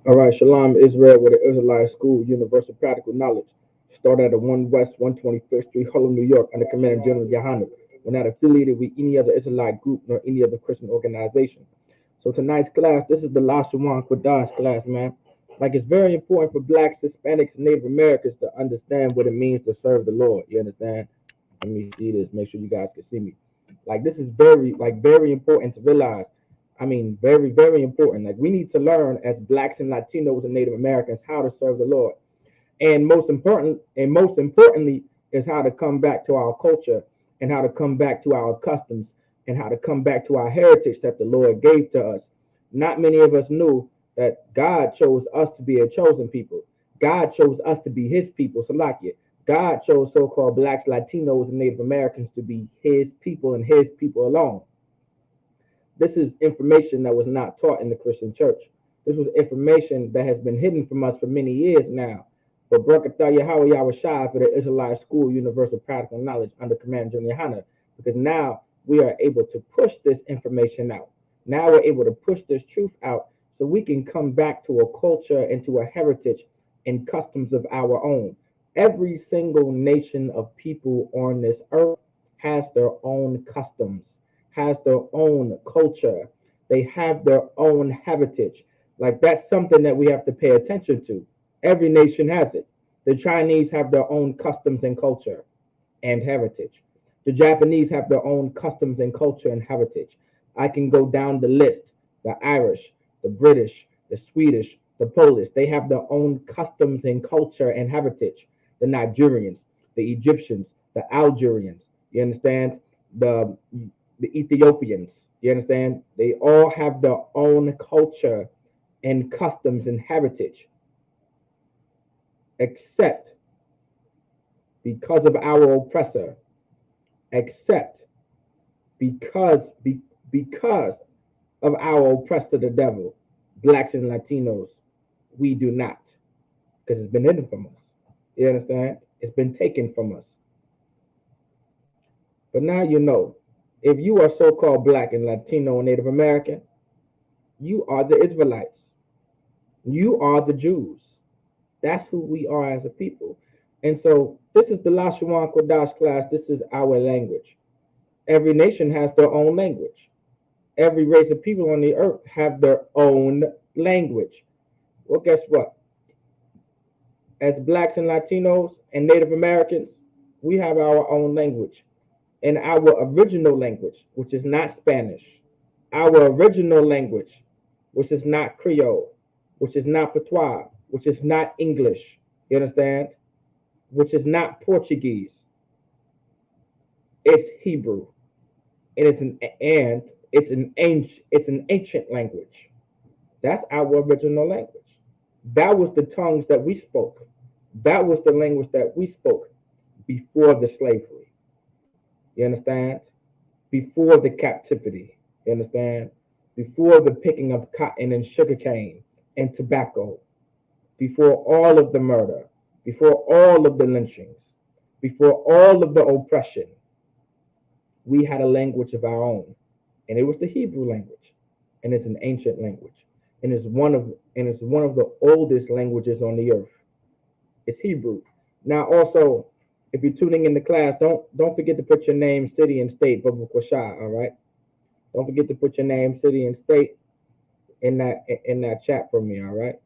All right, Shalom Israel with the Israelite School, Universal Practical Knowledge. Started at 1 West 125th Street, Harlem, New York, under Command General Yohanan. We're not affiliated with any other Israelite group nor any other Christian organization. So tonight's class, this is the Lahsawan Qadash class, man. Like it's very important for blacks, Hispanics, and Native Americans to understand what it means to serve the Lord. You understand? Let me see this. Make sure you guys can see me. Like this is very important to realize. I mean, very important. Like we need to learn as blacks and Latinos and Native Americans how to serve the Lord. Most importantly is how to come back to our culture and how to come back to our customs and how to come back to our heritage that the Lord gave to us. Not many of us knew that God chose us to be a chosen people. God chose us to be his people, Salakia. God chose so-called blacks, Latinos, and Native Americans to be his people and his people alone. This is information that was not taught in the Christian church. This was information that has been hidden from us for many years now. But Barakatah Yahweh Yahushai for the Israelite School Universal Practical Knowledge under Command General Yohanan, because now we are able to push this information out. Now we're able to push this truth out so we can come back to a culture and to a heritage and customs of our own. Every single nation of people on this earth has their own customs, has their own culture. They have their own heritage. Like that's something that we have to pay attention to. Every nation has it. The Chinese have their own customs and culture and heritage. The Japanese have their own customs and culture and heritage. I can go down the list. The Irish, the British, the Swedish, the Polish, they have their own customs and culture and heritage. The Nigerians, the Egyptians, the Algerians, you understand? The the Ethiopians, you understand? They all have their own culture and customs and heritage, except because of our oppressor, except because because of our oppressor, the devil, blacks and Latinos, we do not, because it's been hidden from us. You understand? It's been taken from us. But now you know, if you are so-called black and Latino and Native American, you are the Israelites. You are the Jews. That's who we are as a people. And so this is the Lahsawan Qadash class. This is our language. Every nation has their own language. Every race of people on the earth have their own language. Well, guess what? As blacks and Latinos and Native Americans, we have our own language. And our original language, which is not Spanish, our original language, which is not Creole, which is not Patois, which is not English, you understand? Which is not Portuguese, it's Hebrew. It's an ancient language. That's our original language. That was the tongues that we spoke. That was the language that we spoke before the slavery. You understand? Before the captivity. You understand? Before the picking of cotton and sugarcane and tobacco. Before all of the murder. Before all of the lynchings. Before all of the oppression. We had a language of our own. And it was the Hebrew language. And it's an ancient language. And it's one of the oldest languages on the earth. It's Hebrew. Now also, if you're tuning in the class, don't forget to put your name, city, and state, Baba Kwasha, all right? Don't forget to put your name, city, and state in that chat for me, all right?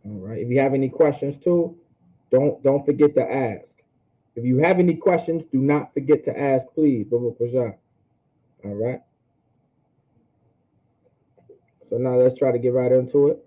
All right. If you have any questions too, don't forget to ask. If you have any questions, do not forget to ask, please, Baba Kwasha. All right. So now let's try to get right into it.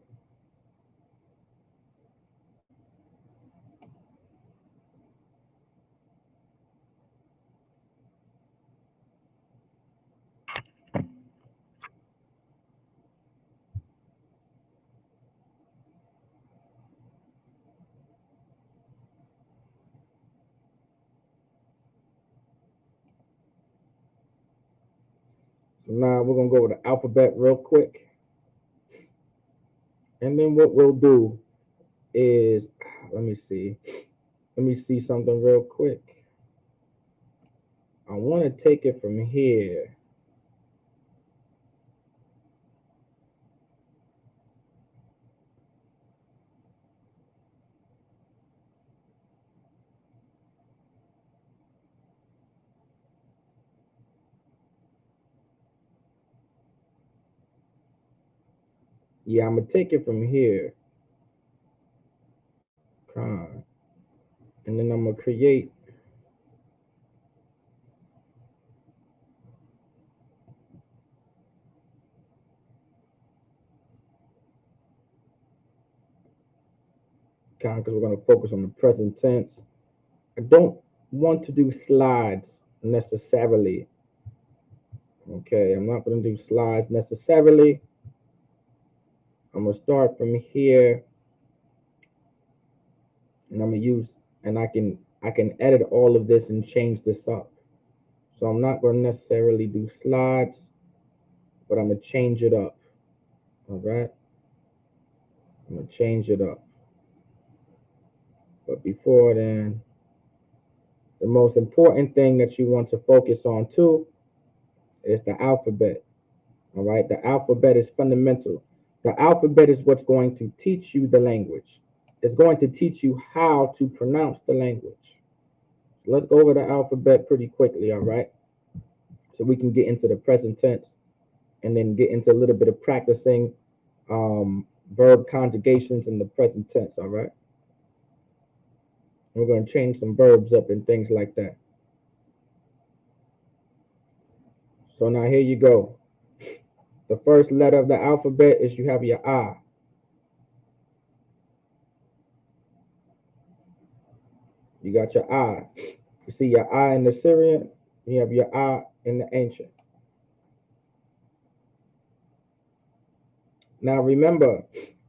So now we're gonna go with the alphabet real quick, and then what we'll do is, let me see, something real quick. I want to take it from here. Yeah, I'm gonna take it from here, con, and then I'm gonna create. Con, because we're gonna focus on the present tense. I don't want to do slides necessarily. Okay, I'm not gonna do slides necessarily. I'm gonna start from here, and I'm gonna use, and I can edit all of this and change this up. So I'm not gonna necessarily do slides, but I'm gonna change it up. All right, I'm gonna change it up. But before then, the most important thing that you want to focus on too is the alphabet. All right, the alphabet is fundamental. The alphabet is what's going to teach you the language. It's going to teach you how to pronounce the language. Let's go over the alphabet pretty quickly, all right? So we can get into the present tense and then get into a little bit of practicing verb conjugations in the present tense, all right? We're going to change some verbs up and things like that. So now here you go. The first letter of the alphabet is you have your I. You got your I. You see your I in the Syrian, you have your I in the ancient. Now remember,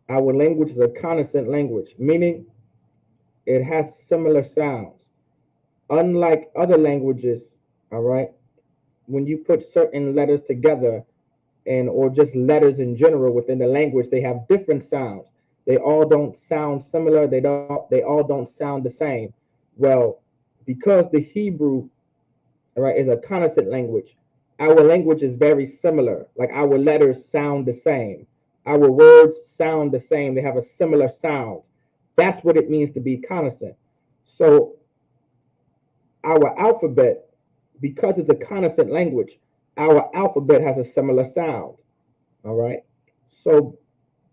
our language is a consonant language, meaning it has similar sounds. Unlike other languages, all right, when you put certain letters together and or just letters in general within the language, they have different sounds. They all don't sound similar. They all don't sound the same. Well, because the Hebrew, all right, is a consonant language, our language is very similar. Like our letters sound the same. Our words sound the same. They have a similar sound. That's what it means to be consonant. So our alphabet, because it's a consonant language, our alphabet has a similar sound. All right. So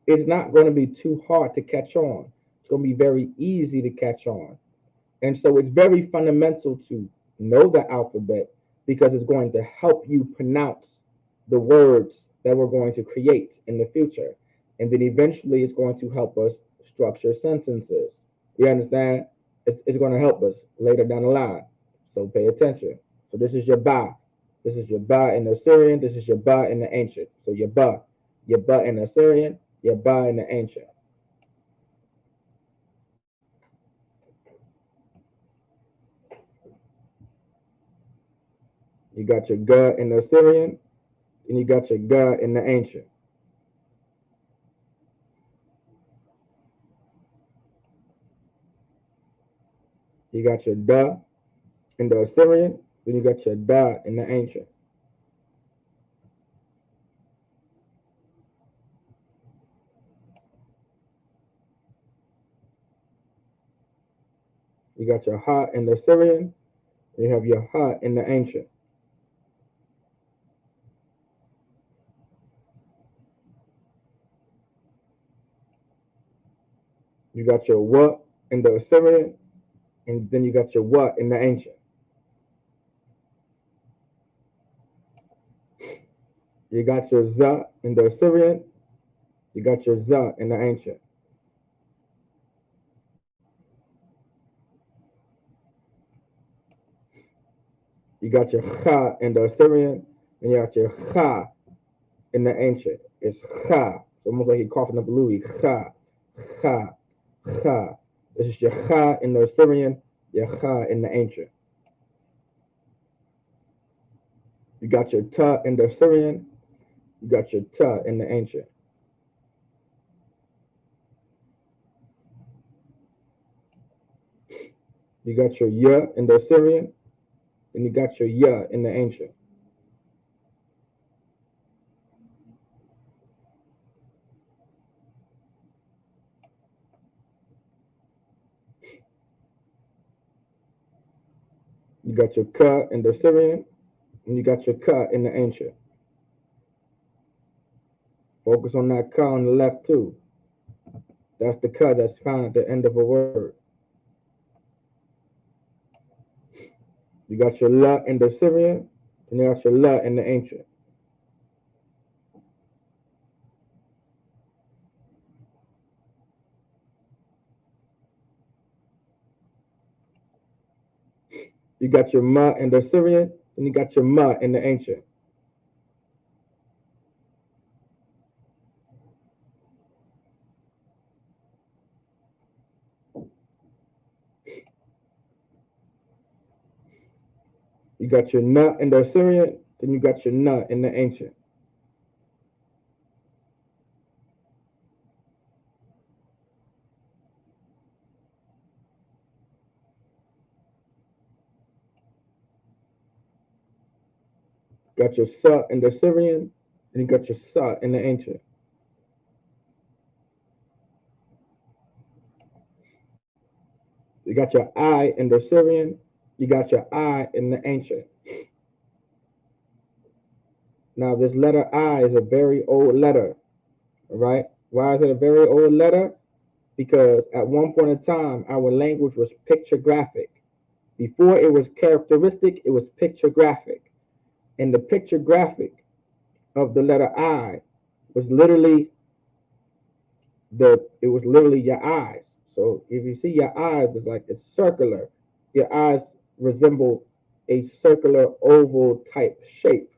it's not going to be too hard to catch on. It's going to be very easy to catch on. And so it's very fundamental to know the alphabet because it's going to help you pronounce the words that we're going to create in the future. And then eventually it's going to help us structure sentences. You understand? It's going to help us later down the line. So pay attention. So this is your ba. This is your ba in the Assyrian. This is your ba in the ancient. So your ba in the Assyrian, your ba in the ancient. You got your ga in the Assyrian, and you got your ga in the ancient. You got your da in the Assyrian, then you got your da in the ancient. You got your ha in the Assyrian, and you have your ha in the ancient. You got your wa in the Assyrian, and then you got your wa in the ancient. You got your za in the Assyrian, you got your za in the ancient. You got your cha in the Assyrian, and you got your cha in the ancient. It's cha. It's almost like you're coughing up Louis. Cha, cha, cha. This is your cha in the Assyrian, your cha in the ancient. You got your ta in the Assyrian, you got your ta in the ancient. You got your ya in the Assyrian, and you got your ya in the ancient. You got your ka in the Assyrian, and you got your ka in the ancient. Focus on that ka on the left too. That's the ka that's found at the end of a word. You got your la in the Syrian, and you got your la in the ancient. You got your ma in the Syrian, and you got your ma in the ancient. You got your na in the Syrian, then you got your na in the ancient. Got your sa in the Syrian, and you got your sa in the ancient. You got your I in the Syrian, you got your I in the ancient. Now, this letter I is a very old letter, all right? Why is it a very old letter? Because at one point in time, our language was pictographic. Before it was characteristic, it was pictographic. And the pictographic of the letter I was literally your eyes. So if you see your eyes, it's like it's circular. Your eyes resemble a circular oval type shape.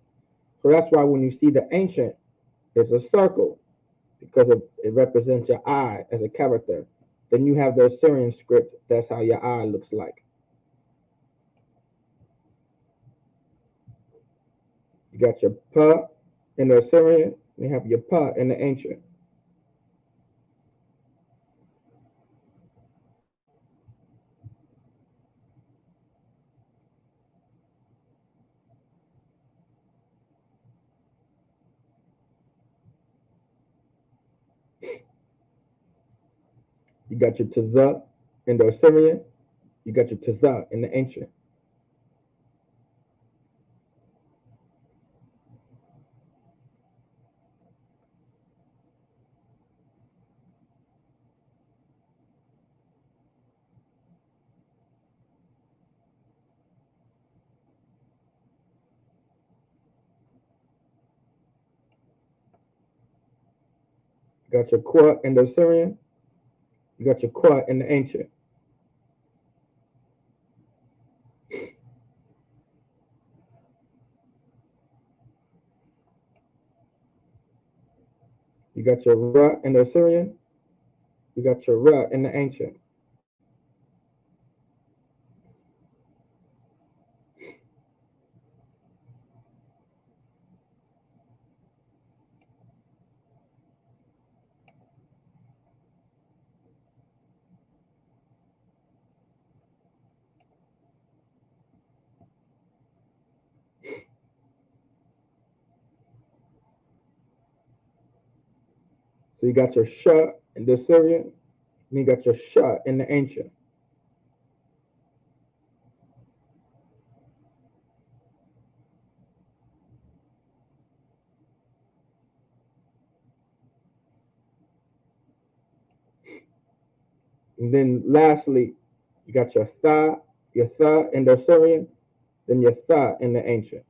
So that's why when you see the ancient, it's a circle because it represents your eye as a character. Then you have the Assyrian script. That's how your eye looks like. You got your pa in the Assyrian. You have your pa in the ancient. You got your taza in the Assyrian. You got your taza in the ancient. You got your qua in the Assyrian. You got your qua in the ancient. You got your ra in the Assyrian. You got your ra in the ancient. So you got your sha in the Assyrian. And you got your sha in the ancient. And then lastly, you got your tha in the Assyrian, then your tha in the ancient.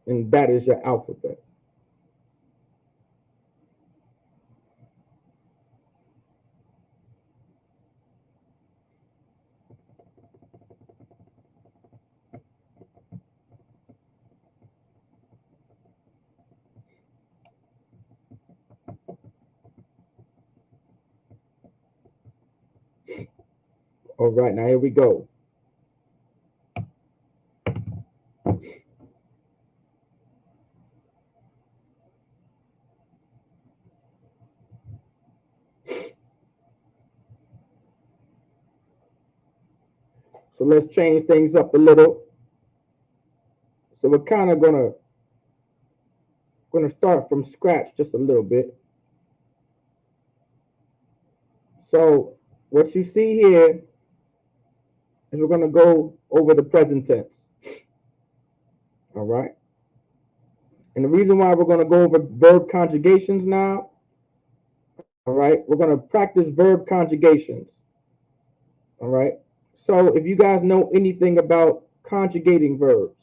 And that is your alphabet. All right, now here we go. So let's change things up a little. So we're kind of gonna start from scratch just a little bit. So what you see here is we're gonna go over the present tense. All right. And the reason why we're going to go over verb conjugations now, all right, we're going to practice verb conjugations, all right. So if you guys know anything about conjugating verbs,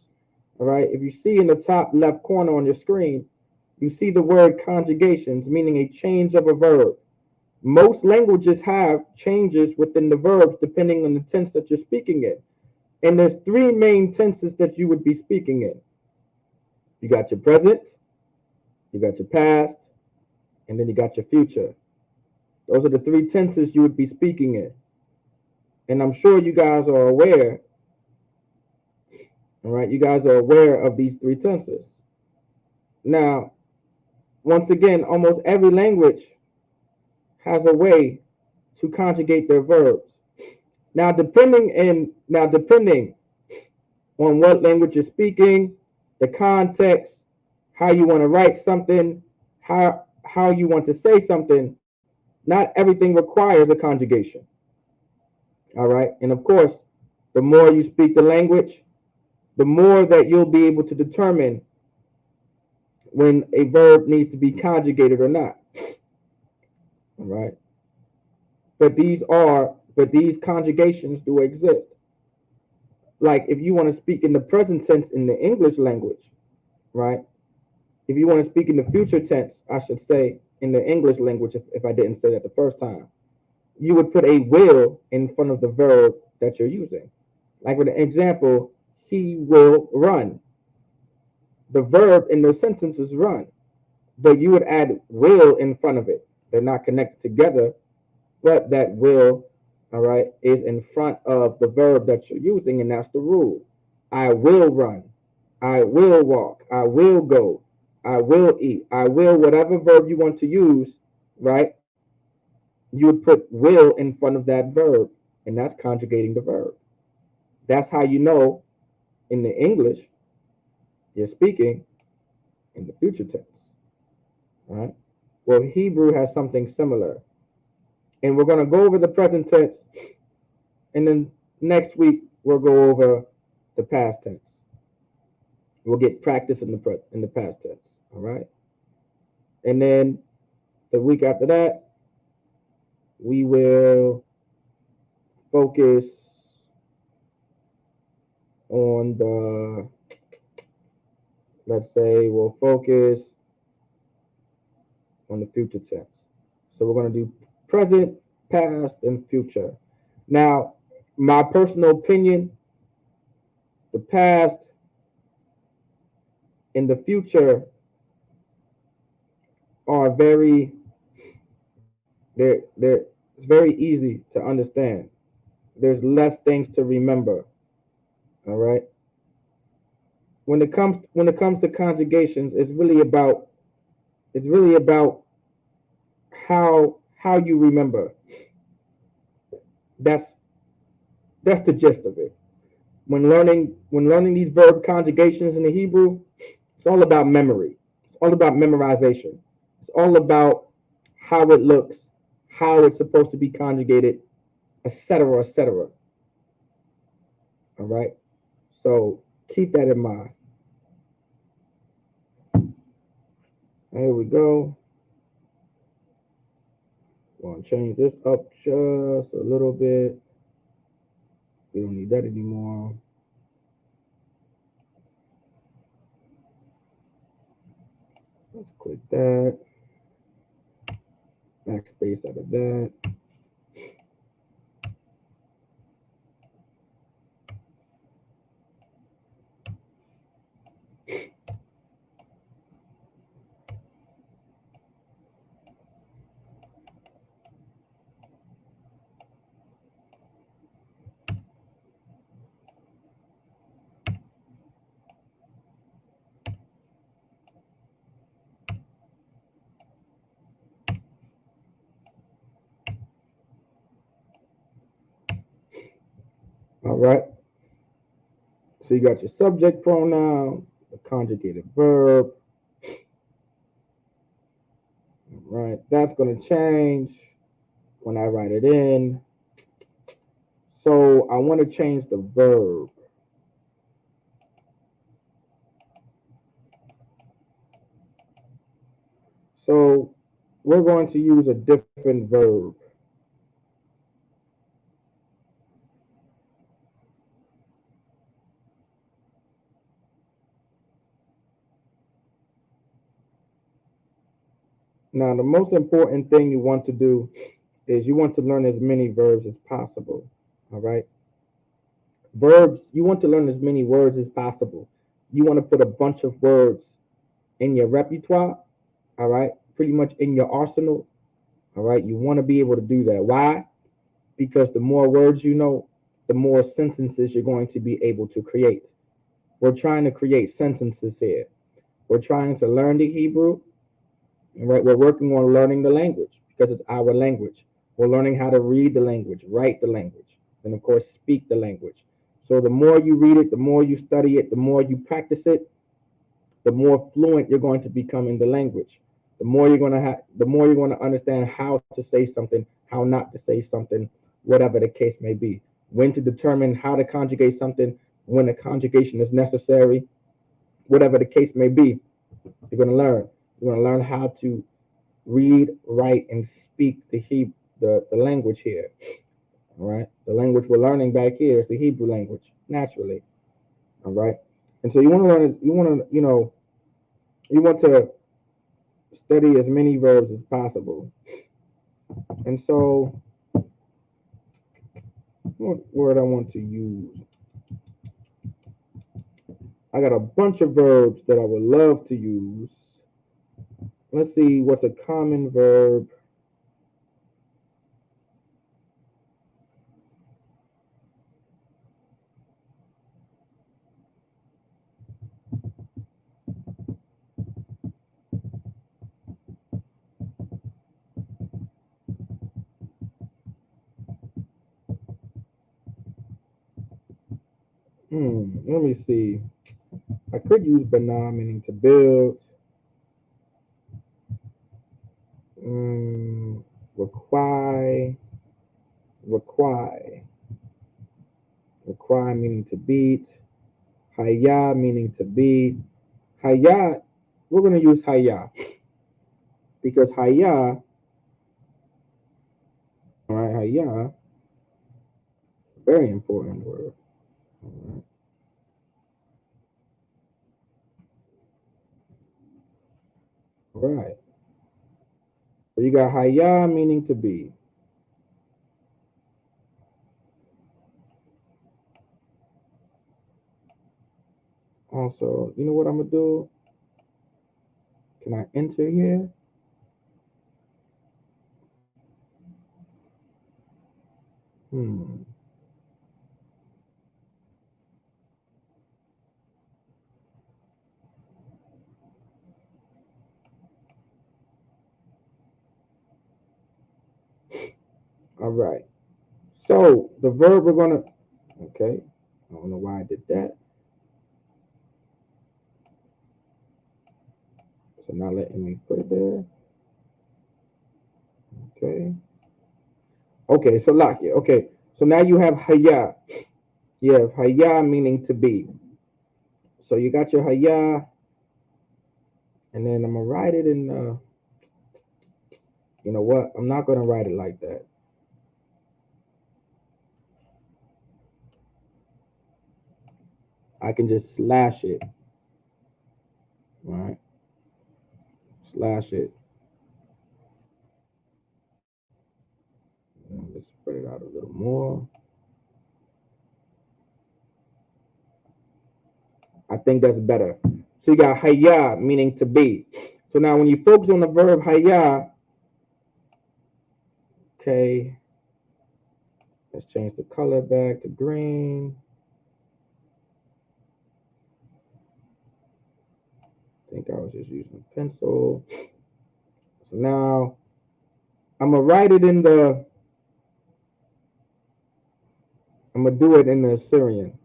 all right, if you see in the top left corner on your screen, you see the word conjugations, meaning a change of a verb. Most languages have changes within the verbs depending on the tense that you're speaking in. And there's three main tenses that you would be speaking in. You got your present, you got your past, and then you got your future. Those are the three tenses you would be speaking in. And I'm sure you guys are aware, all right, you guys are aware of these three tenses. Now, once again, almost every language has a way to conjugate their verbs. Now, depending on what language you're speaking, the context, how you want to write something, how you want to say something, not everything requires a conjugation. All right. And of course, the more you speak the language, the more that you'll be able to determine when a verb needs to be conjugated or not. All right. But these conjugations do exist. Like if you want to speak in the present tense in the English language, right? If you want to speak in the future tense, I should say in the English language, if I didn't say that the first time, you would put a will in front of the verb that you're using. Like with an example, he will run. The verb in the sentence is run, but you would add will in front of it. They're not connected together, but that will, all right, is in front of the verb that you're using, and that's the rule. I will run. I will walk. I will go. I will eat. I will, whatever verb you want to use, right? You would put will in front of that verb, and that's conjugating the verb. That's how you know in the English you're speaking in the future tense. All right. Well, Hebrew has something similar. And we're going to go over the present tense, and then next week we'll go over the past tense. We'll get practice in the past tense. All right. And then the week after that, we will focus on the, let's say we'll focus on the future tense. So we're going to do present, past, and future. Now, my personal opinion, the past and the future are they're it's very easy to understand. There's less things to remember. All right. When it comes to conjugations, it's really about how you remember. That's that's the gist of it. When learning these verb conjugations in the Hebrew, it's all about memory. It's all about memorization. It's all about how it looks, how it's supposed to be conjugated, etc., etc. All right. So keep that in mind. There we go. Want to change this up just a little bit. We don't need that anymore. Let's click that. Backspace out of that. All right. So you got your subject pronoun, the conjugated verb. All right. That's going to change when I write it in. So I want to change the verb. So we're going to use a different verb. Now, the most important thing you want to do is you want to learn as many verbs as possible. All right. Verbs, you want to learn as many words as possible. You want to put a bunch of words in your repertoire. All right. Pretty much in your arsenal. All right. You want to be able to do that. Why? Because the more words you know, the more sentences you're going to be able to create. We're trying to create sentences here. We're trying to learn the Hebrew. Right? We're working on learning the language because it's our language. We're learning how to read the language, write the language, and of course, speak the language. So the more you read it, the more you study it, the more you practice it, the more fluent you're going to become in the language. The more you're going to understand how to say something, how not to say something, whatever the case may be. When to determine how to conjugate something, when a conjugation is necessary, whatever the case may be, you're going to learn. You're going to learn how to read, write, and speak the language here. All right, the language we're learning back here is the Hebrew language, naturally. All right, and so you want to learn, you want to study as many verbs as possible. And so, what word I want to use? I got a bunch of verbs that I would love to use. Let's see what's a common verb. Let me see. I could use bana, meaning to build. Require, require, require meaning to beat. Haya meaning to be. Haya, we're going to use haya because haya, all right, haya, very important word. All right. So you got haya meaning to be. Also, you know what I'm going to do? Can I enter here? Hmm. All right. So the verb we're going to, okay. I don't know why I did that. So not letting me put it there. Okay. Okay, so lock it. Okay. So now you have haya. You have haya meaning to be. So you got your haya, and then I'm gonna write it in. You know what? I'm not gonna write it like that. I can just slash it. Right? Slash it. And let's spread it out a little more. I think that's better. So you got haya meaning to be. So now when you focus on the verb haya, okay, let's change the color back to green. I think I was just using a pencil. So now I'm gonna write it in the. I'm gonna do it in the Assyrian.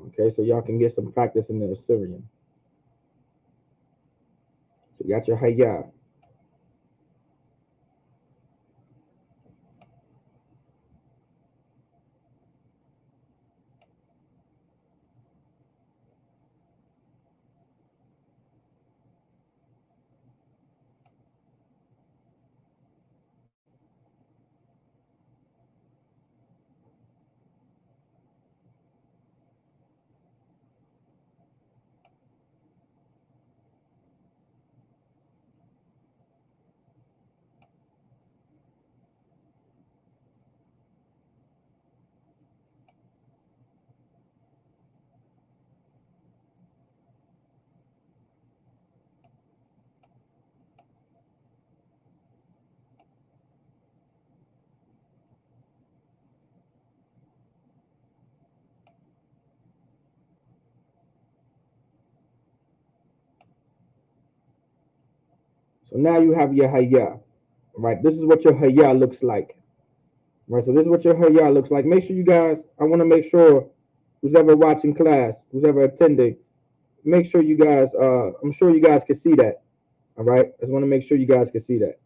Okay, so y'all can get some practice in the Assyrian. So you got your haya. So now you have your haya, right? This is what your haya looks like, right? So this is what your haya looks like. Make sure you guys, I want to make sure who's ever watching class, who's ever attending, make sure you guys, I'm sure you guys can see that, all right? I just want to make sure you guys can see that.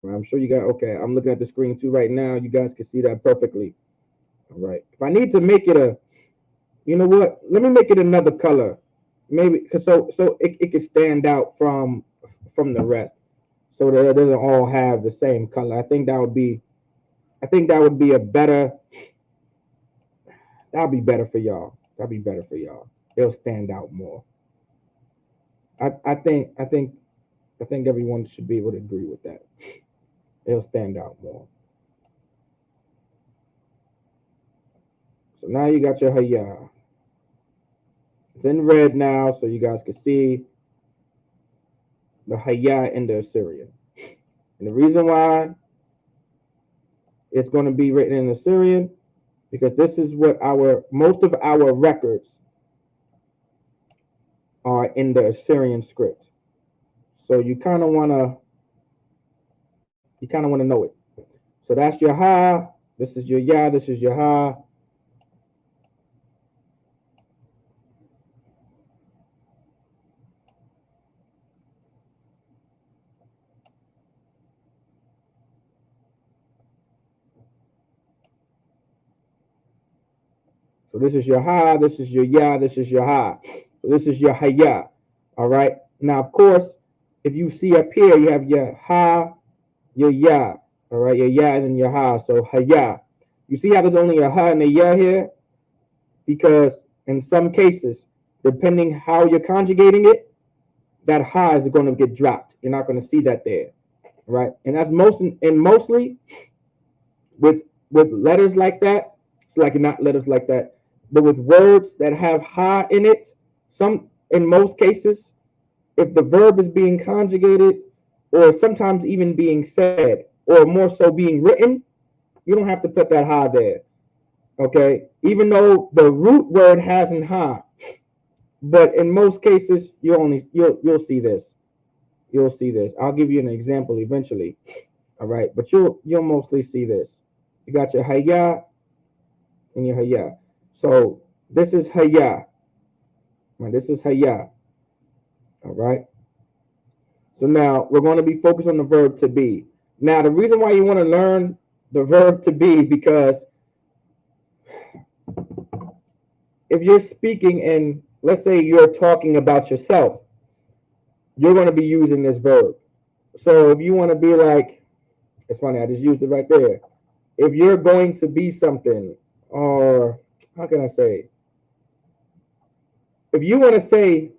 Right, I'm sure you got, okay, I'm looking at the screen too right now. You guys can see that perfectly. All right. If I need to make it a, you know what? Let me make it another color. Maybe because it can stand out from the rest. So that it doesn't all have the same color. I think that would be a better, that'll be better for y'all. That'll be better for y'all. It'll stand out more. I think everyone should be able to agree with that. It'll stand out more. So now you got your haya. It's in red now, so you guys can see the haya in the Assyrian. And the reason why it's going to be written in Assyrian, because this is what most of our records are in the Assyrian script. So you kind of want to know it. So that's your ha, this is your ya, this is your ha. So this is your ha, this is your ya, this is your ha. So this is your haya. All right. Now, of course, if you see up here, you have your ha, your ya. All right, your ya and your ha. So haya. You see how there's only a ha and a ya here? Because in some cases, depending how you're conjugating it, that ha is going to get dropped. You're not going to see that there, right? And that's mostly with letters like that. It's like not letters like that, but with words that have ha in it. In most cases, if the verb is being conjugated, or sometimes even being said, or more so being written, you don't have to put that ha there. Okay, even though the root word has an ha, but in most cases you'll see this. You'll see this. I'll give you an example eventually. All right, but you'll mostly see this. You got your haya and your haya. So this is haya. Right, this is haya. All right. So now we're going to be focused on the verb to be. Now the reason why you want to learn the verb to be, because if you're speaking and let's say you're talking about yourself, you're going to be using this verb. So if you want to be like, it's funny, I just used it right there. If you're going to be something, or how can I say? If you want to say,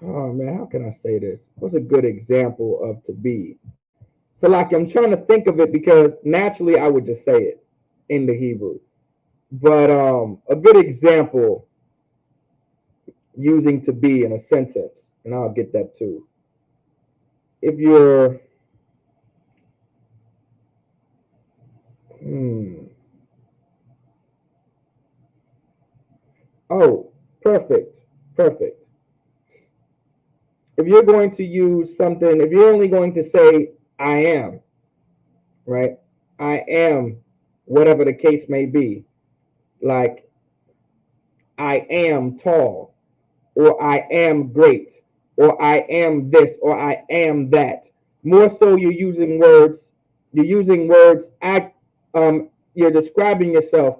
oh man, how can I say this? What's a good example of to be? So like I'm trying to think of it because naturally I would just say it in the Hebrew. But a good example using to be in a sentence, and I'll get that too. If you're oh, perfect. Perfect. If you're going to use something, if you're only going to say I am, right? I am whatever the case may be. Like I am tall, or I am great, or I am this, or I am that. More so, you're using words. You're using words. You're describing yourself.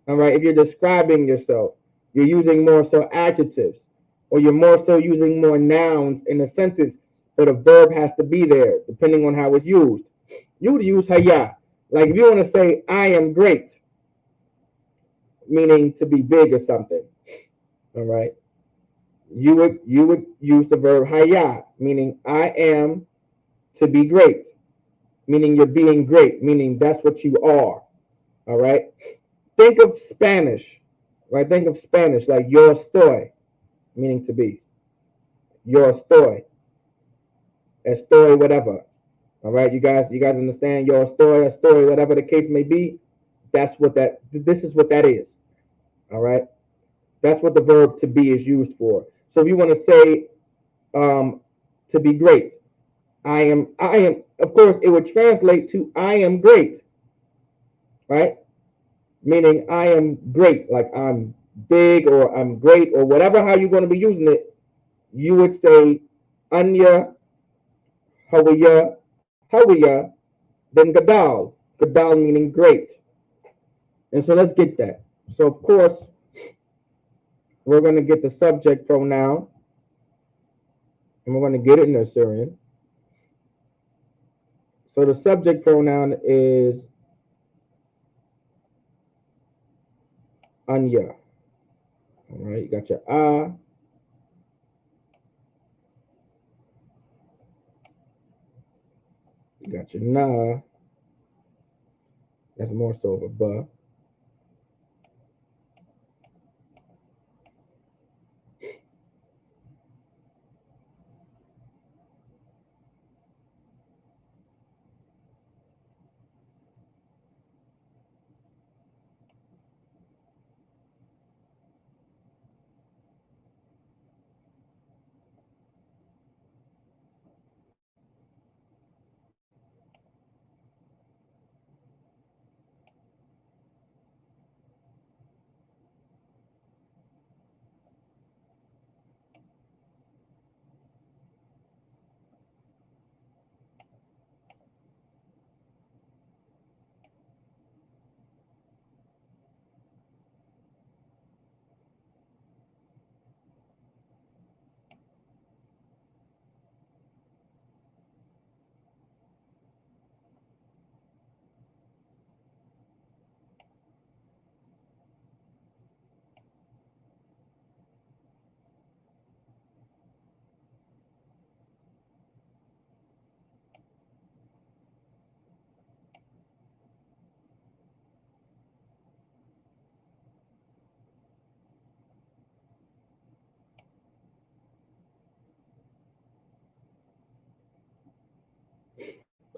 All right. If you're describing yourself, you're using more so adjectives, or you're more so using more nouns in a sentence. But a verb has to be there, depending on how it's used. You would use haya. Like if you want to say I am great, meaning to be big or something. All right. You would use the verb haya, meaning I am to be great, meaning you're being great, meaning that's what you are. All right. Think of Spanish, right? Think of Spanish like yo estoy, meaning to be. Yo estoy, whatever. All right, you guys understand yo estoy, whatever the case may be. This is what that is. All right. That's what the verb to be is used for. So if you want to say, to be great. I am, of course, it would translate to I am great, right? Meaning I am great, like I'm big or I'm great or whatever, how you're going to be using it. You would say Anya, Hawiya, Hawiya, then Gadal. Gadal meaning great. And so let's get that. So, of course, we're going to get the subject pronoun and we're going to get it in Assyrian. So the subject pronoun is Anya. All right, you got your you got your na. That's more so of a ba.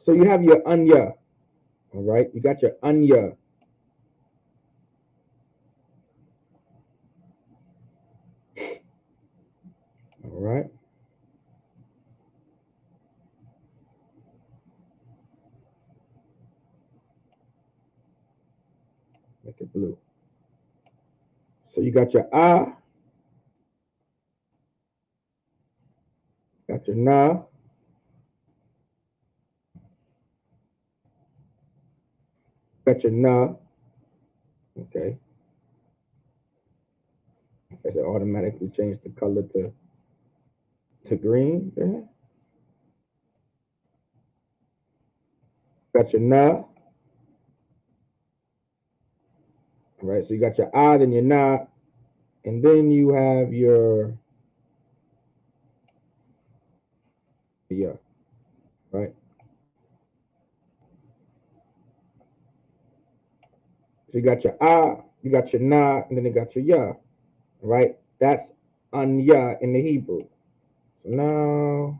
So you have your Anya. All right, you got your Anya. All right. Make it blue. So you got your got your na, got your na. Okay. As it automatically changed the color to green. There. Got your na. All right. So you got your then your na, and then you have your yeah. Right. So you got your you got your na, and then you got your ya. Right. That's anya in the Hebrew. So now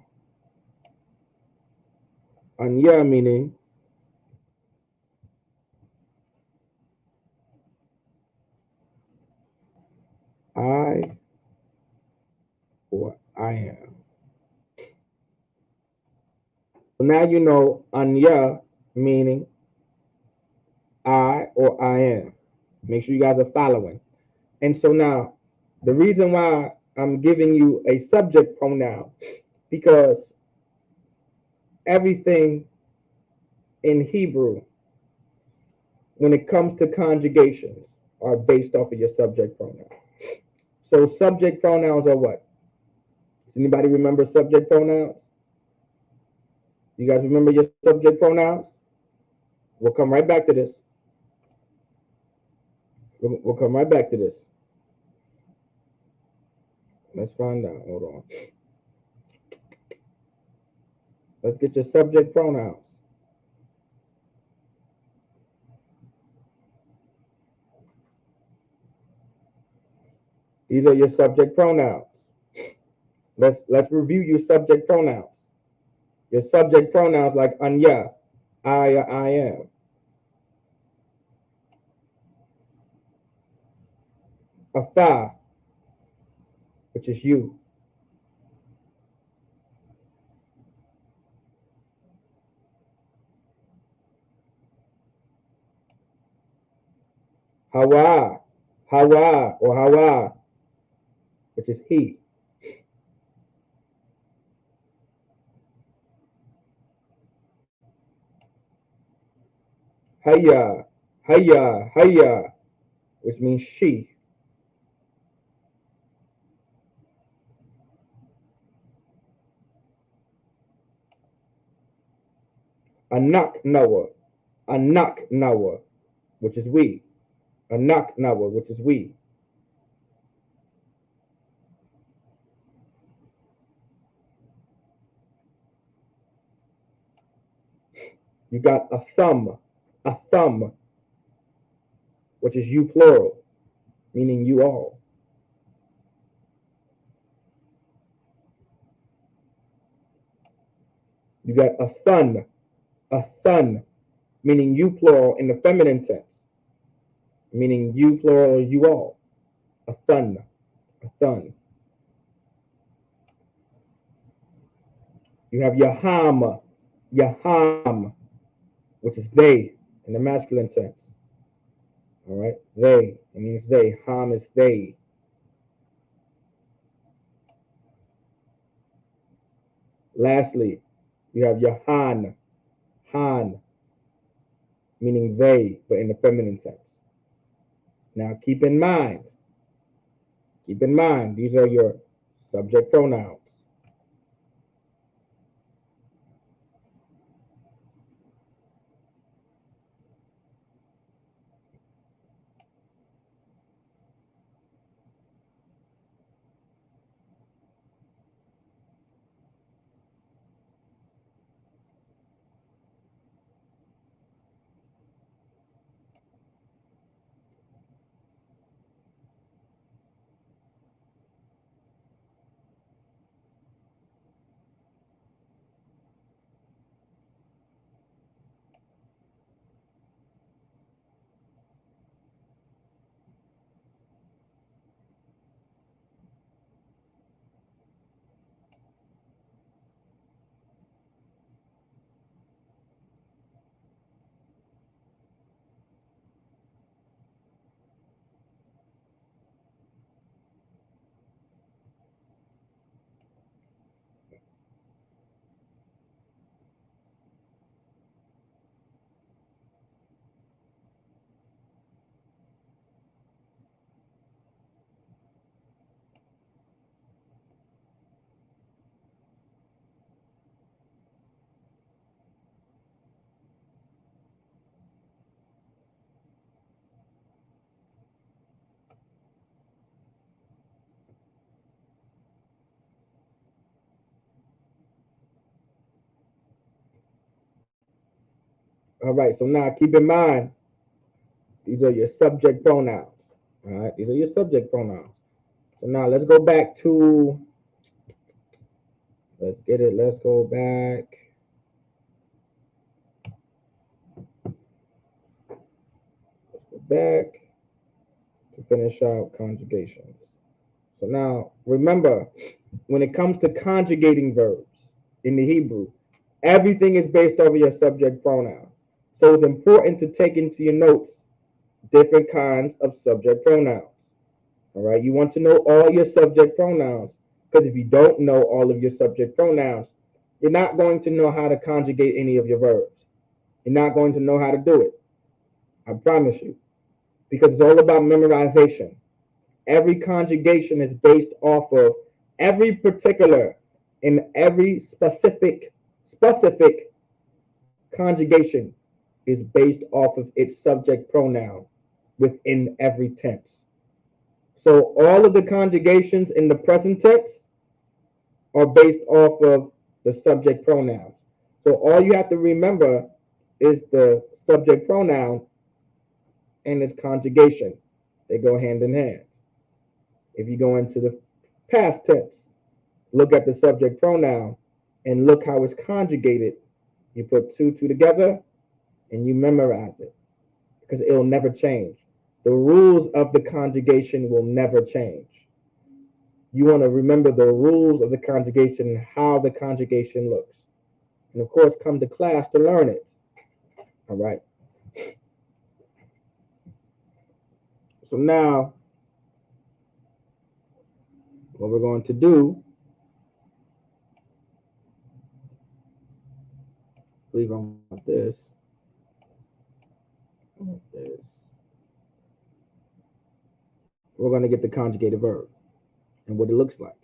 anya meaning I or I am. So now you know anya meaning I or I am. Make sure you guys are following. And so now the reason why I'm giving you a subject pronoun because everything in Hebrew when it comes to conjugations are based off of your subject pronoun. So subject pronouns are what? Does anybody remember subject pronouns? You guys remember your subject pronouns? We'll come right back to this. We'll come right back to this. Let's find out. Hold on. Let's get your subject pronouns. These are your subject pronouns. Let's review your subject pronouns. Your subject pronouns like anya, I am. Atha, which is you. Hawa, Hawa, or Hawa, which is he. Haya, Haya, Haya, which means she. Anak Noah, Anak Noah, which is we. Anak Noah, which is we. You got a thumb, which is you plural, meaning you all. You got a thun, meaning you plural in the feminine tense, meaning you plural, you all. A thun, a thun. You have Yaham, Yaham, which is they in the masculine tense. All right, they, it means they. Ham is they. Lastly, you have Yahan, Han, meaning they, but in the feminine tense. Now keep in mind, these are your subject pronouns. All right, so now keep in mind, these are your subject pronouns. All right, these are your subject pronouns. So now let's get it, let's go back to finish out conjugations. So now remember, when it comes to conjugating verbs in the Hebrew, everything is based over your subject pronoun. So it's important to take into your notes different kinds of subject pronouns. All right, you want to know all your subject pronouns, because if you don't know all of your subject pronouns, you're not going to know how to conjugate any of your verbs. You're not going to know how to do it. I promise you, because it's all about memorization. Every conjugation is based off of every particular and every specific conjugation is based off of its subject pronoun within every tense. So all of the conjugations in the present tense are based off of the subject pronouns. So all you have to remember is the subject pronoun and its conjugation. They go hand in hand. If you go into the past tense, look at the subject pronoun and look how it's conjugated. You put two together and you memorize it because it'll never change. The rules of the conjugation will never change. You want to remember the rules of the conjugation and how the conjugation looks. And of course, come to class to learn it. All right. So now, what we're going to do, I believe I'm with this. We're going to get the conjugated verb and what it looks like.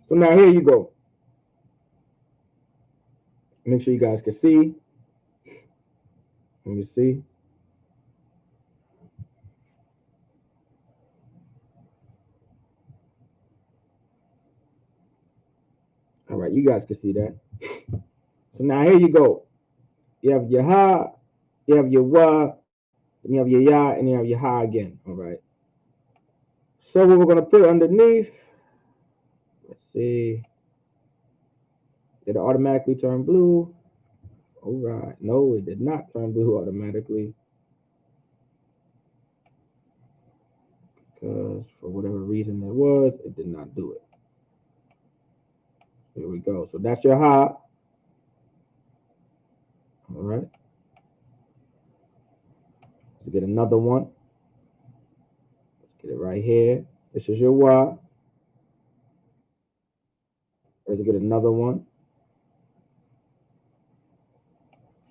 So now here you go. Make sure you guys can see. Let me see. All right, you guys can see that. So now here you go. You have your ha, you have your wa, and you have your ya, and you have your ha again. All right. So what we're gonna put underneath, let's see. Did it automatically turn blue? All right. No, it did not turn blue automatically. Because for whatever reason there was, it did not do it. Here we go. So that's your ha. All right. Let's get another one. Let's get it right here. This is your wa. Let's get another one.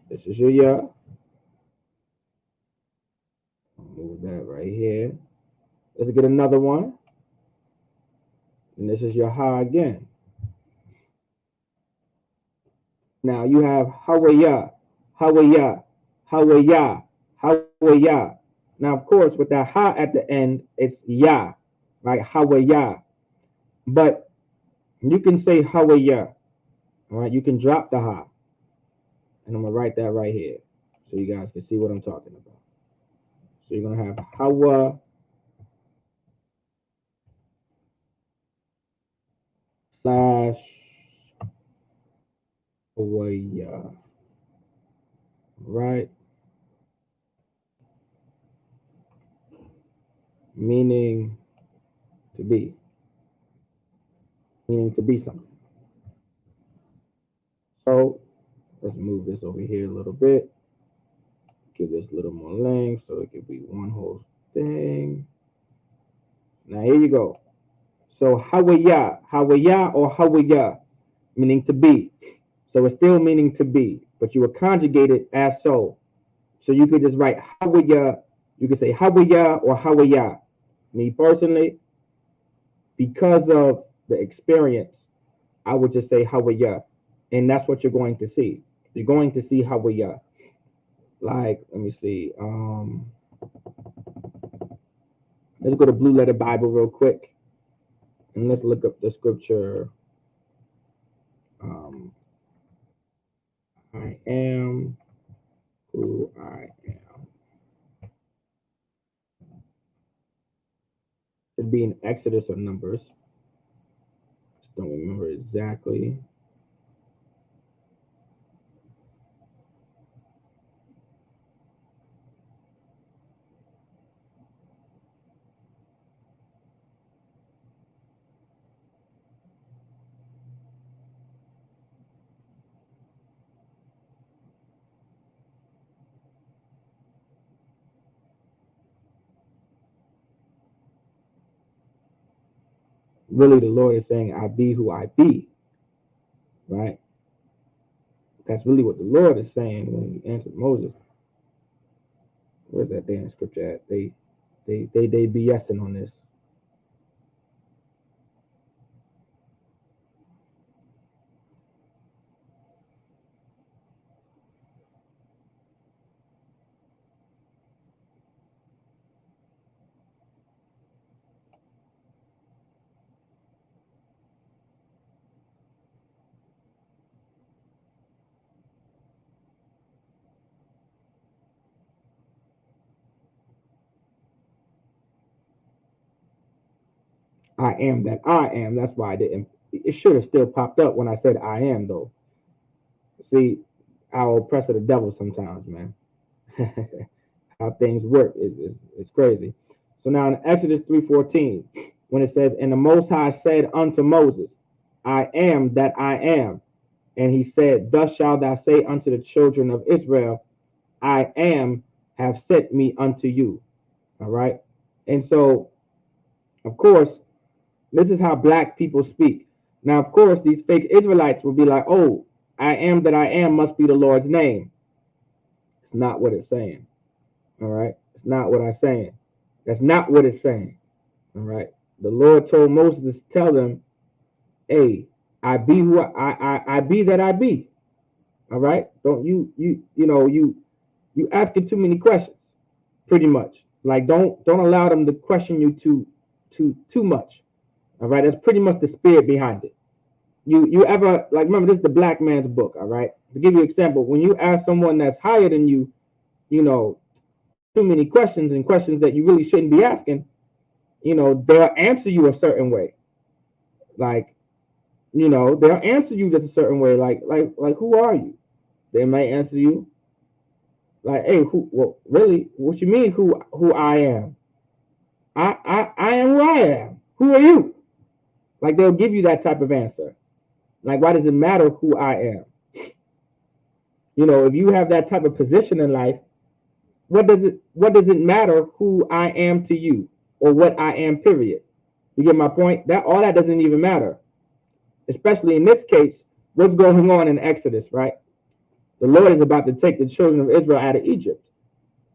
This is your ya. Move that right here. Let's get another one. And this is your ha again. Now you have hawaya, hawaya, hawaya, hawaya. Now, of course, with that ha at the end, it's ya, right? Hawaya. But you can say hawaya, all right? You can drop the ha. And I'm going to write that right here so you guys can see what I'm talking about. So you're going to have hawa slash hawaya, right? Meaning to be. Meaning to be something. So let's move this over here a little bit. Give this a little more length so it could be one whole thing. Now here you go. So hawaya or hawaya, meaning to be. So it's still meaning to be, but you would conjugate it as so. So you could just write hawaya. You could say hawaya or hawaya. Me personally, because of the experience, I would just say hawaya, and that's what you're going to see. You're going to see hawaya. Like, let me see. Let's go to Blue Letter Bible real quick, and let's look up the scripture. I am who I am. It'd be in Exodus or Numbers. Just don't remember exactly. really the Lord is saying, I be who I be, right? That's really what the Lord is saying when he answered Moses. Where's that damn scripture at? They BSing on this. I am that I am. That's why I didn't. It should have still popped up when I said I am, though. See, I'll oppress the devil sometimes, man. How things work is crazy. So now in Exodus 3:14, when it says, "And the Most High said unto Moses, I am that I am. And he said, Thus shalt thou say unto the children of Israel, I am have sent me unto you." All right. And so, of course, this is how black people speak. Now, of course, these fake Israelites will be like, oh, I am that I am must be the Lord's name. It's not what it's saying. All right. It's not what I'm saying. That's not what it's saying. All right. The Lord told Moses to tell them, hey, I be who I be that I be. All right. Don't you asking too many questions, pretty much. Like don't allow them to question you too much. All right. That's pretty much the spirit behind it. You ever like remember this is the black man's book, all right? To give you an example, when you ask someone that's higher than you know, too many questions and questions that you really shouldn't be asking, they'll answer you a certain way. Like, they'll answer you just a certain way. Like who are you? They might answer you like, hey, who well really? What you mean who I am? I am who I am. Who are you? Like they'll give you that type of answer. Like, why does it matter who I am? If you have that type of position in life, what does it matter who I am to you or what I am, period? You get my point? That all that doesn't even matter. Especially in this case, what's going on in Exodus, right? The Lord is about to take the children of Israel out of Egypt.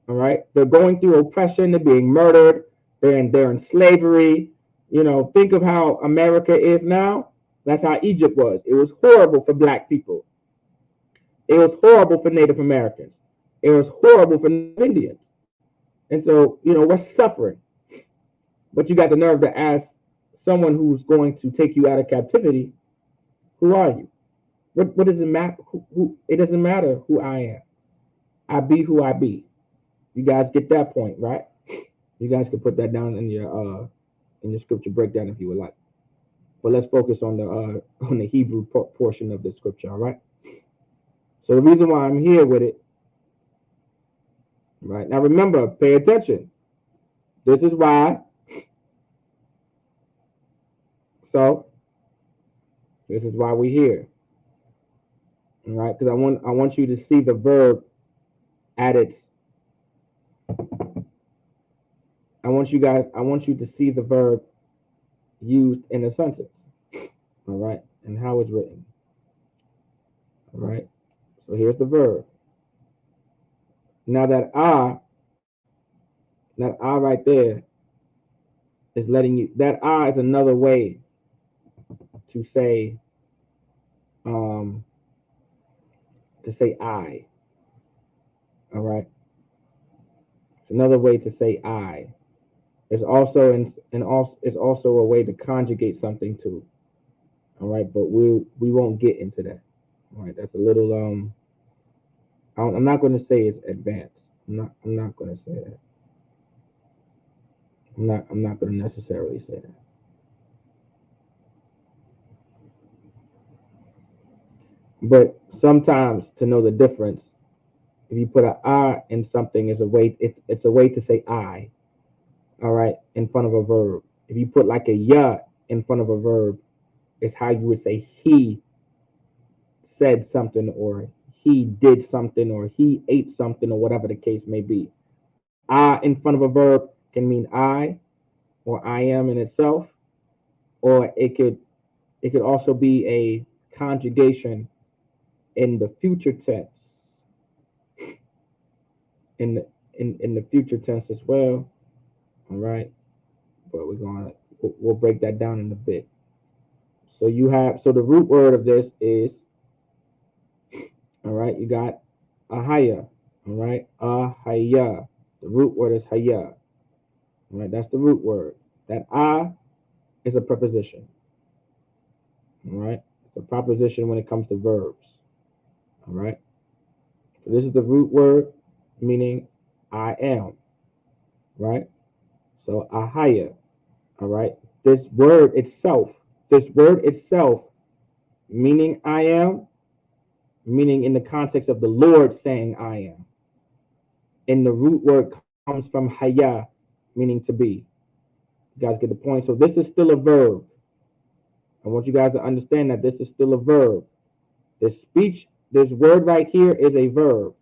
All right. They're going through oppression, they're being murdered, they're in slavery. Think of how America is now. That's how Egypt was. It was horrible for black people. It was horrible for Native Americans. It was horrible for Indians. And so, we're suffering. But you got the nerve to ask someone who's going to take you out of captivity, who are you? What does it matter? It doesn't matter who I am. I be who I be. You guys get that point, right? You guys can put that down in your scripture breakdown if you would like. But let's focus on the Hebrew portion of the scripture, all right? So the reason why I'm here with it, right? Now remember, pay attention. This is why. So this is why we're here. All right, because I want you to see the verb at its. I want you to see the verb used in a sentence. All right, and how it's written. All right, so here's the verb. Now that I right there is letting you. That I is another way to say I. All right, it's another way to say I. It's also it's also a way to conjugate something too. All right, but we won't get into that. All right, that's a little I'm not going to say it's advanced. I'm not going to say that. I'm not going to necessarily say that. But sometimes to know the difference, if you put an I in something, is a way. It's a way to say I. All right, in front of a verb. If you put like a ya in front of a verb, it's how you would say he said something or he did something or he ate something or whatever the case may be. I in front of a verb can mean I or I am in itself, or it could also be a conjugation in the future tense, in the future tense as well. All right, but we'll break that down in a bit. So the root word of this is, all right, you got ahaya. All right, ahaya. The root word is haya. All right, that's the root word. That is a preposition. All right, it's a proposition when it comes to verbs. All right, so this is the root word meaning I am. Right, so ahaya. All right, this word itself, meaning I am, meaning in the context of the Lord saying I am. And the root word comes from haya, meaning to be. You guys get the point? So this is still a verb. I want you guys to understand that this is still a verb. This word right here is a verb.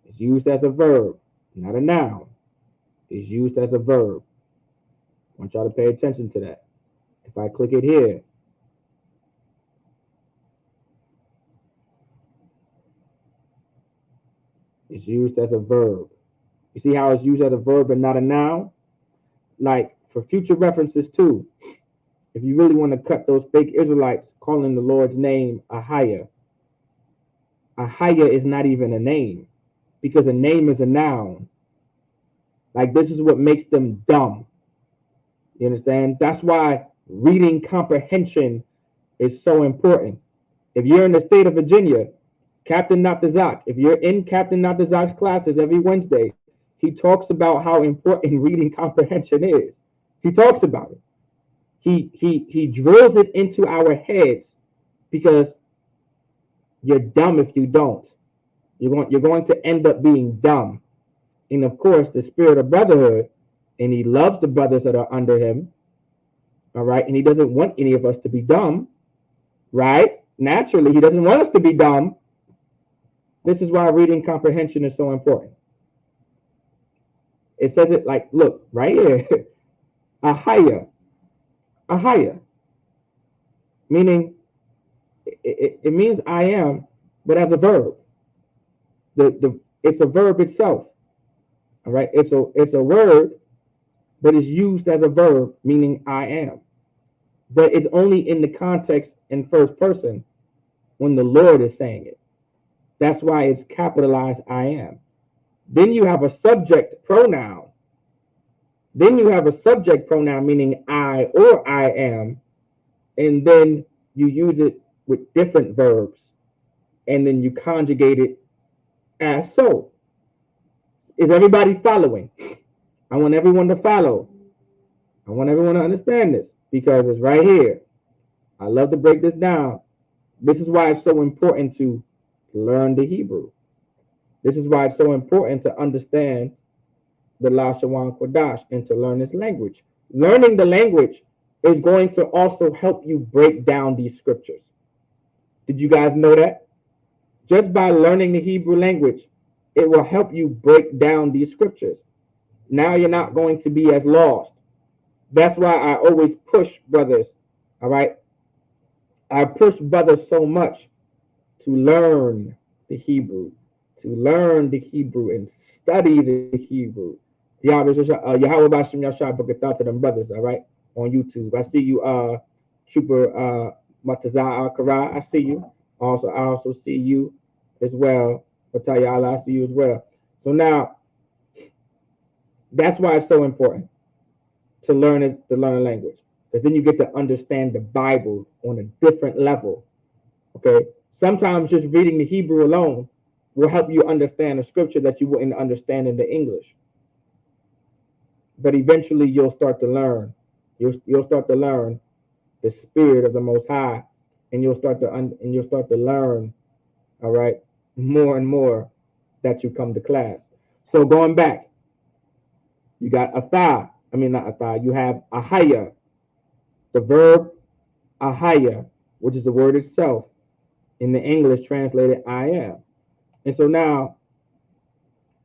It's used as a verb, not a noun. It's used as a verb. I want y'all to pay attention to that. If I click it here, it's used as a verb. You see how it's used as a verb and not a noun? Like for future references too, if you really want to cut those fake Israelites calling the Lord's name Ahaya, Ahaya is not even a name because a name is a noun. Like this is what makes them dumb. You understand? That's why reading comprehension is so important. If you're in the state of Virginia, Captain Natazak, if you're in Captain Natazak's classes every Wednesday, he talks about how important reading comprehension is. He talks about it. He drills it into our heads because you're dumb if you don't. You're going to end up being dumb. And of course, the spirit of brotherhood, and he loves the brothers that are under him. All right, and he doesn't want any of us to be dumb, right? Naturally, he doesn't want us to be dumb. This is why reading comprehension is so important. It says it like, look, right here, ahaya, ahaya, meaning it means I am, but as a verb. It's a verb itself. All right, it's a word, but it's used as a verb, meaning I am. But it's only in the context in first person when the Lord is saying it. That's why it's capitalized I am. Then you have a subject pronoun. Meaning I or I am. And then you use it with different verbs. And then you conjugate it as so. Is everybody following? I want everyone to follow. I want everyone to understand this because it's right here. I love to break this down. This is why it's so important to learn the Hebrew. This is why it's so important to understand the Lahsawan Qadash and to learn this language. Learning the language is going to also help you break down these scriptures. Did you guys know that? Just by learning the Hebrew language, it will help you break down these scriptures. Now you're not going to be as lost. That's why I always push brothers, all right? I push brothers so much to learn the Hebrew, and study the Hebrew. Yahweh Bashim Yashai Bukatah to them brothers, all right, on YouTube. I see you, Trooper Matazah Al-Kara. I see you. I also see you as well. Batayala, I see you as well. So now, that's why it's so important to learn a language. Because then you get to understand the Bible on a different level. Okay? Sometimes just reading the Hebrew alone will help you understand a scripture that you wouldn't understand in the English. But eventually you'll start to learn. You'll start to learn the spirit of the Most High, and you'll start to learn, all right, more and more that you come to class. So going back, you got atha. Not atha. You have ahaya, the verb ahaya, which is the word itself. In the English translated I am. And so now,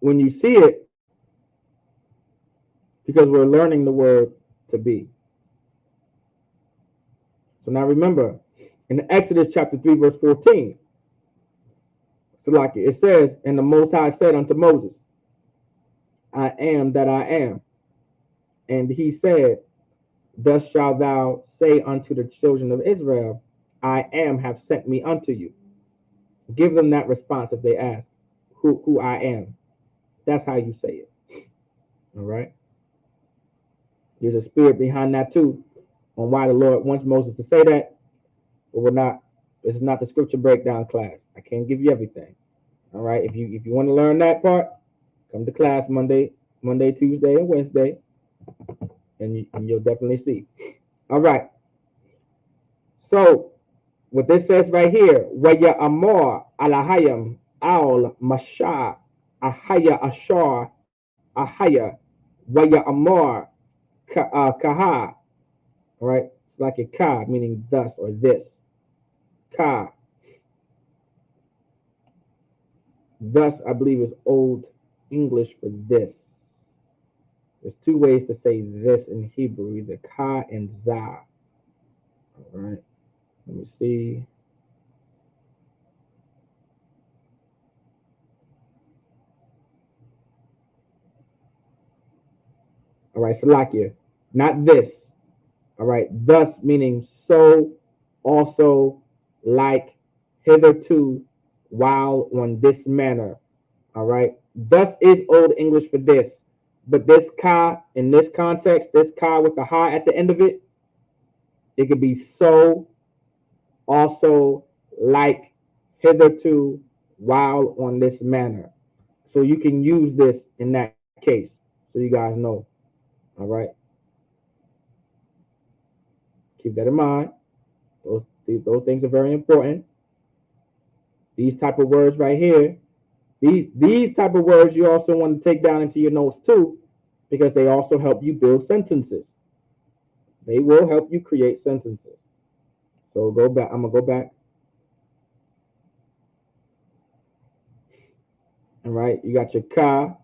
when you see it, because we're learning the word to be. So now remember, in Exodus chapter 3, verse 14, so like it says, and the Most High said unto Moses, I am that I am. And he said, thus shalt thou say unto the children of Israel, I am have sent me unto you. Give them that response if they ask, who I am. That's how you say it. All right. There's a spirit behind that too, on why the Lord wants Moses to say that, but we're not. This is not the scripture breakdown class. I can't give you everything. All right. If you want to learn that part, come to class Monday, Tuesday, and Wednesday, and you'll definitely see. All right. So what this says right here, waya amor alahayam al masha ahaya ashar ahaya waya amor kaha. All right. It's like a ka, meaning thus or this. Ka. Thus, I believe, is Old English for this. There's two ways to say this in Hebrew, either ka and za. All right. Let me see. All right, Salakia. Not this. All right. Thus meaning so, also, like, hitherto, while, on this manner. All right. Thus is Old English for this. But this ka, in this context, this ka with the ha at the end of it, it could be so, also, like, hitherto, while, on this manner. So you can use this in that case, so you guys know. All right. Keep that in mind. Those things are very important. These type of words right here, these type of words you also want to take down into your notes too, because they also help you build sentences. They will help you create sentences. So go back. I'm gonna go back. All right. You got your ka.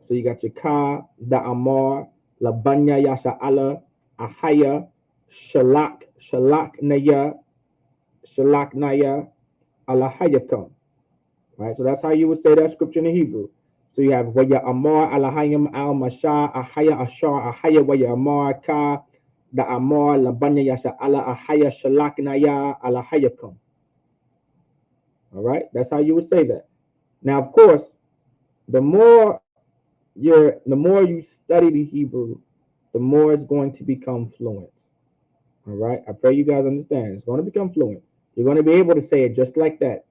So you got your ka, the amar, labanya yasha Allah, ahaya, naya, alahayakam. Right? So that's how you would say that scripture in the Hebrew. So you have waya amar alahayam al masha ahaya ashar ahaya waya amar ka the amar labanya yasha ala ahaya naya alahayakam. All right? That's how you would say that. Now, of course, the more you study the Hebrew, the more it's going to become fluent. All right. I pray you guys understand. It's going to become fluent. You're going to be able to say it just like that.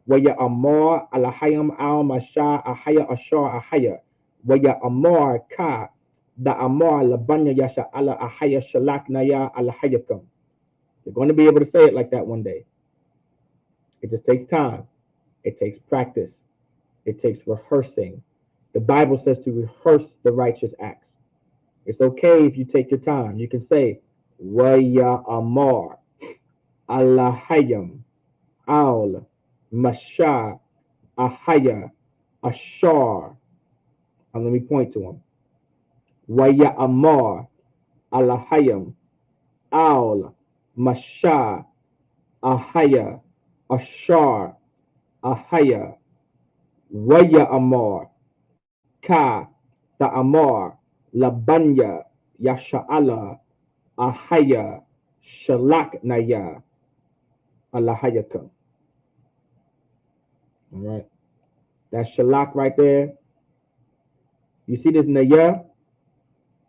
Waya amar alahayam al masha ahaya ashar ahaya. Waya amar ka the amar labanya yasha ala ahaya naya alahayakam. You're going to be able to say it like that one day. It just takes time. It takes practice. It takes rehearsing. The Bible says to rehearse the righteous acts. It's okay if you take your time. You can say, Waya amar alahayam al masha ahaya ashar. And let me point to him. Waya amar alahayam al masha ahaya ashar ahaya waya amar ka ta amar labanya yasha'ala ahaya shalak naya alahayakam. All right. That shalak right there. You see this naya?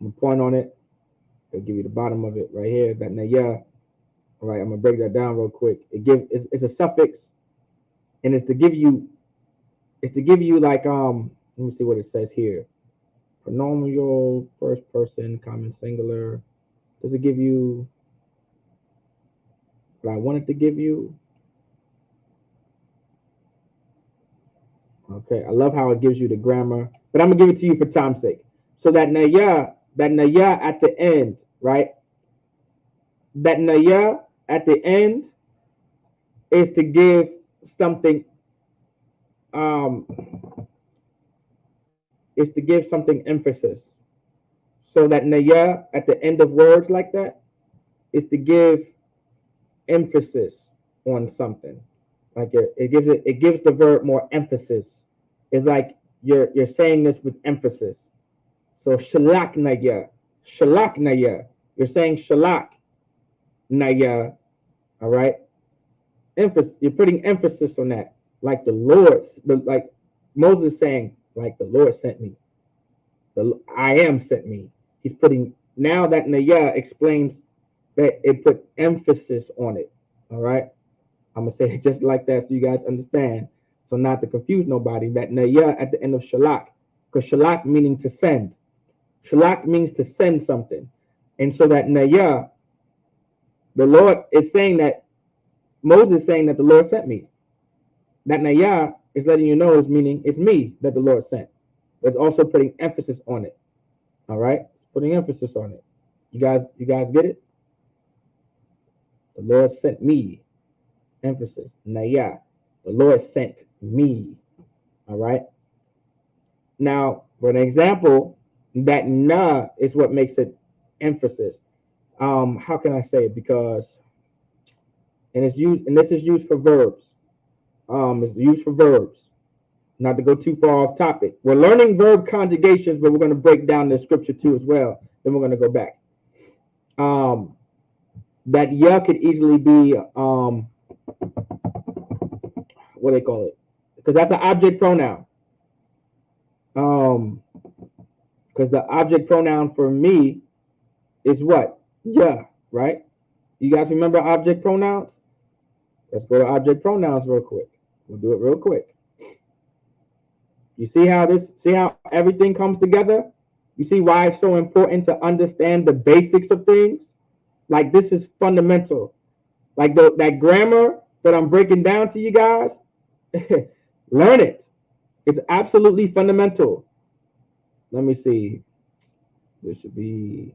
I'm going to point on it. I'll give you the bottom of it right here. That naya. All right. I'm going to break that down real quick. It's a suffix, and it's to give you like, let me see what it says here. Pronominal, first person, common singular. Does it give you what I wanted to give you? Okay, I love how it gives you the grammar, but I'm gonna give it to you for time's sake. So that naya at the end, right? That naya at the end is to give something, um, is to give something emphasis. So that naya at the end of words like that is to give emphasis on something. Like it gives the verb more emphasis. It's like you're saying this with emphasis. So shalak naya, shalak naya. You're saying shalak naya. All right. Emphasis. You're putting emphasis on that. Like the Lord, like Moses saying, like the Lord sent me. I am sent me. He's putting now that naya explains that it put emphasis on it. All right. I'm gonna say it just like that so you guys understand. So not to confuse nobody. That naya at the end of shalak, because shalak meaning to send. Shalak means to send something, and so that naya, the Lord is saying that Moses is saying that the Lord sent me. That naya is letting you know is meaning it's me that the Lord sent. But it's also putting emphasis on it. All right, putting emphasis on it. You guys get it? The Lord sent me. Emphasis. Naya. The Lord sent me. All right. Now, for an example, that na is what makes it emphasis. How can I say it? Because and this is used for verbs. It's used for verbs. Not to go too far off topic. We're learning verb conjugations, but we're going to break down the scripture too as well. Then we're going to go back. That ya could easily be what do they call it? Because that's an object pronoun. Because the object pronoun for me is what? Yeah, right? You guys remember object pronouns? Let's go to object pronouns real quick. We'll do it real quick. You see how everything comes together? You see why it's so important to understand the basics of things? Like this is fundamental. Like that grammar that I'm breaking down to you guys, learn it. It's absolutely fundamental. Let me see. This should be.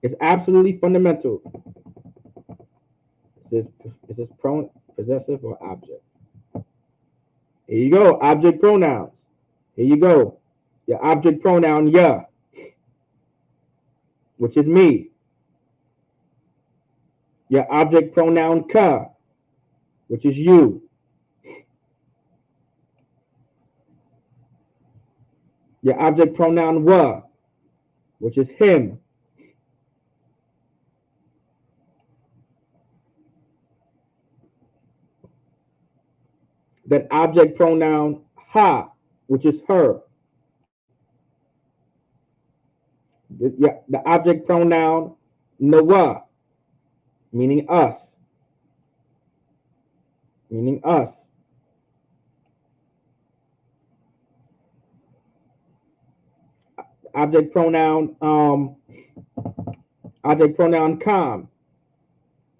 It's absolutely fundamental. Is this possessive or object? Here you go. Object pronouns. Here you go. Your object pronoun ya, which is me. Your object pronoun ka, which is you. Your object pronoun wa, which is him. That object pronoun ha, which is her. The object pronoun nawa, meaning us. Meaning us. Object pronoun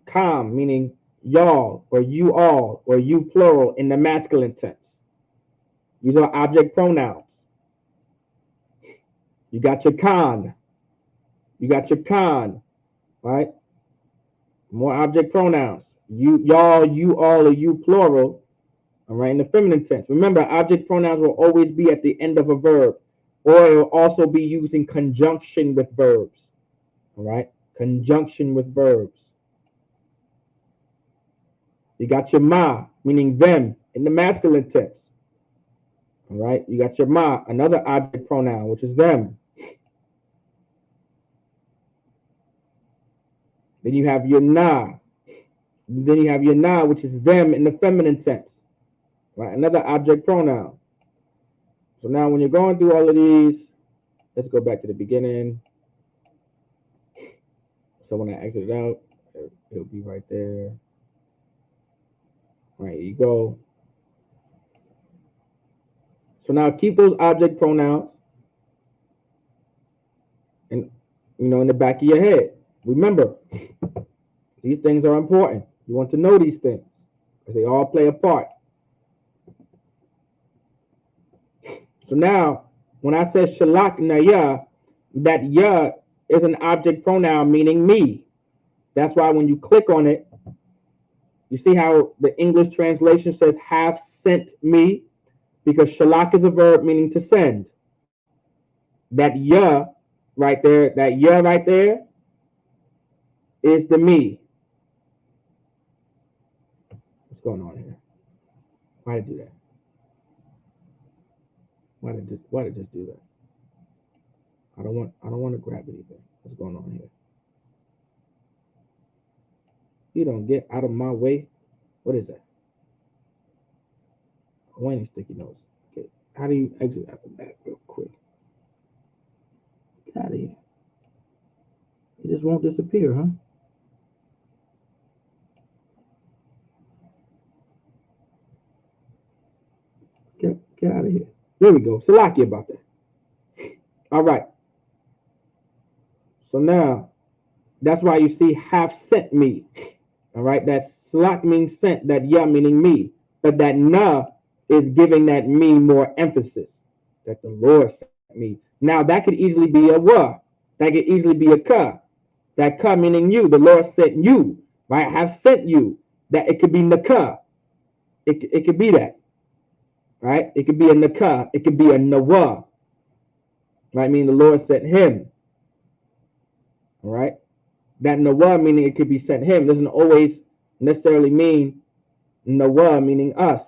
com, meaning y'all or you all or you plural in the masculine tense. These are object pronouns. You got your con. You got your con, right? More object pronouns. You, y'all, you all, or you plural. All right, in the feminine tense. Remember, object pronouns will always be at the end of a verb, or it will also be used in conjunction with verbs. All right, conjunction with verbs. You got your ma, meaning them, in the masculine tense. All right, you got your ma, another object pronoun, which is them. Then you have your na. Then you have your na, which is them in the feminine tense. Right, another object pronoun. So now when you're going through all of these, let's go back to the beginning. So when I exit it out, it'll be right there. All right, here you go. So now keep those object pronouns and in the back of your head. Remember, these things are important. You want to know these things because they all play a part. So now, when I say shalak naya, that ya is an object pronoun meaning me. That's why when you click on it, you see how the English translation says have sent me, because shalak is a verb meaning to send. That ya right there, is the me. What's going on here? Why did it do that? Why did this do that? I don't want to grab anything. What's going on here? You don't get out of my way. What is that? Warning sticky notes. Okay. How do you exit out of that real quick? Get out of here. It just won't disappear, huh? Get out of here. There we go. Salaki about that. All right. So now, that's why you see have sent me. All right. That salak means sent. That ya meaning me. But that na is giving that me more emphasis. That the Lord sent me. Now that could easily be a wa. That could easily be a ka. That ka meaning you. The Lord sent you. Right? Have sent you. That it could be naka. It could be that. Right? It could be a naka. It could be a nawa. Right? Meaning the Lord sent him. All right? That nawa meaning it could be sent him doesn't always necessarily mean nawa meaning us.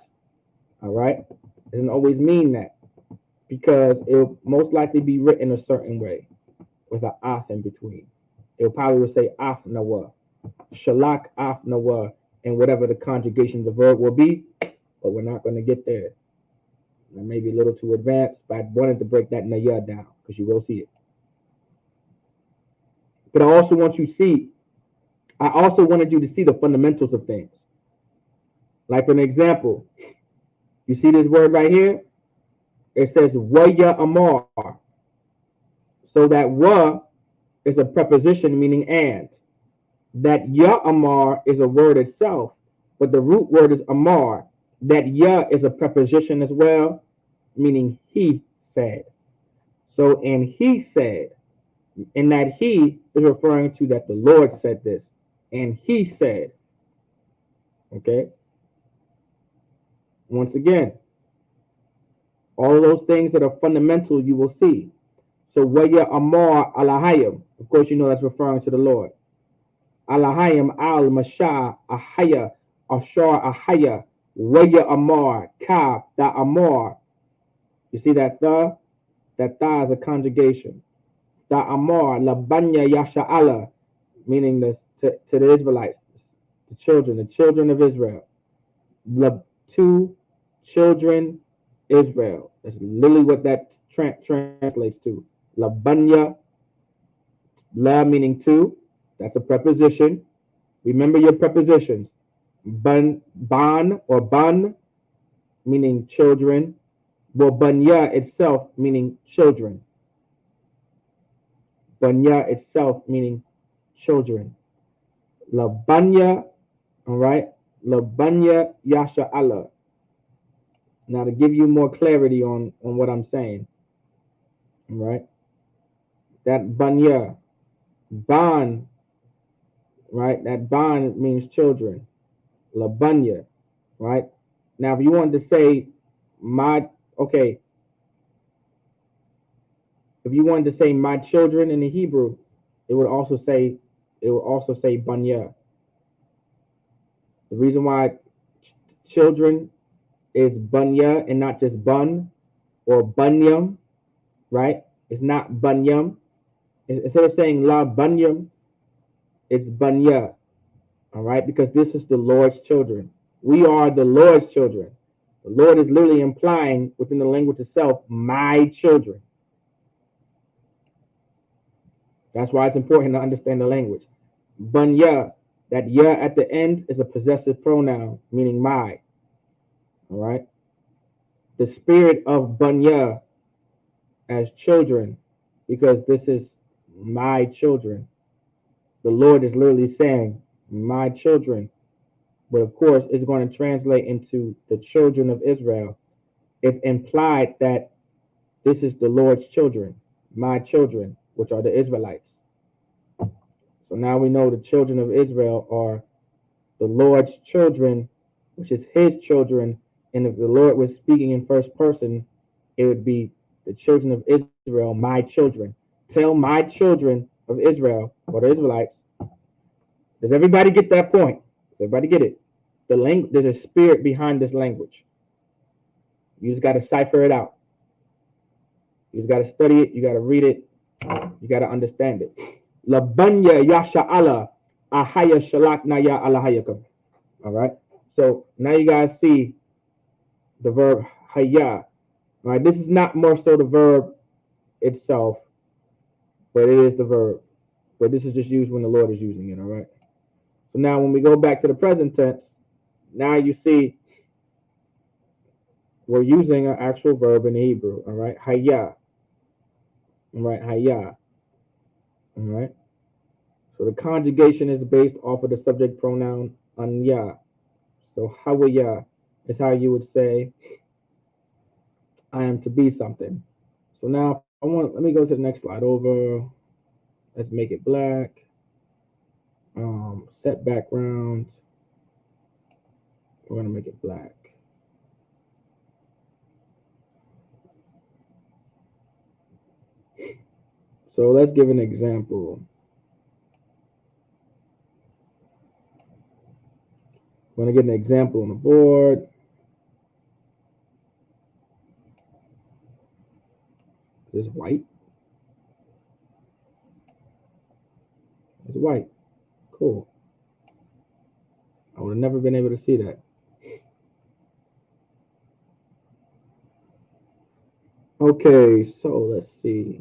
All right? It doesn't always mean that because it'll most likely be written a certain way with an af in between. It'll probably say af nawa, shalak af nawa, and whatever the conjugation of the verb will be, but we're not going to get there. That may be a little too advanced, but I wanted to break that naya down because you will see it. But I also wanted you to see the fundamentals of things. Like an example, you see this word right here? It says waya amar. So that wa is a preposition meaning and. That ya amar is a word itself, but the root word is amar. That ya is a preposition as well, meaning he said. So and he said, and that he is referring to that the Lord said this, and he said. Okay. Once again, all of those things that are fundamental you will see. So waya amar alahayim. Of course, you know that's referring to the Lord. Alahayim al masha ahaya ashar ahaya waya amar ka da amar. You see that tha? That tha is a conjugation. Da amar labanya yasha Allah, meaning to the Israelites, the children of Israel. To children Israel. That's literally what that translates to. Labanya, la meaning to. That's a preposition. Remember your prepositions. Ban or ban meaning children. Well, banya itself meaning children. Banya itself meaning children. Labanya, all right. Labanya yasha Allah. Now to give you more clarity on what I'm saying, all right. That banya, ban, right? That ban means children. Labanya, right? Now, if you wanted to say if you wanted to say my children in the Hebrew, it would also say banya. The reason why children is banya and not just bun or bunyam, right? It's not bunyam. Instead of saying la bunyam, it's banya. All right, because this is the Lord's children. We are the Lord's children. The Lord is literally implying within the language itself, my children. That's why it's important to understand the language. Banya, that ya at the end is a possessive pronoun, meaning my. All right. The spirit of banya as children, because this is my children. The Lord is literally saying, my children. But of course, it's going to translate into the children of Israel. It's implied that this is the Lord's children, my children, which are the Israelites. So now we know the children of Israel are the Lord's children, which is his children. And if the Lord was speaking in first person, it would be the children of Israel, my children. Tell my children of Israel, or the Israelites, Does everybody get that point? Does everybody get it? There's a spirit behind this language. You just got to cipher it out. You just got to study it. You got to read it. You got to understand it. Labanya yasha Allah ahaya shalak naya alahayakam. All right. So now you guys see the verb haya. All right. This is not more so the verb itself, but it is the verb. But this is just used when the Lord is using it. All right. So now when we go back to the present tense, now you see we're using an actual verb in Hebrew. All right. Haya. All right. Haya. All right. So the conjugation is based off of the subject pronoun anya. So hawaya is how you would say I am to be something. So now let me go to the next slide over. Let's make it black. Set background. We're gonna make it black. So let's give an example. We're gonna get an example on the board. Is this white? It's white. Cool. I would have never been able to see that. Okay, so let's see.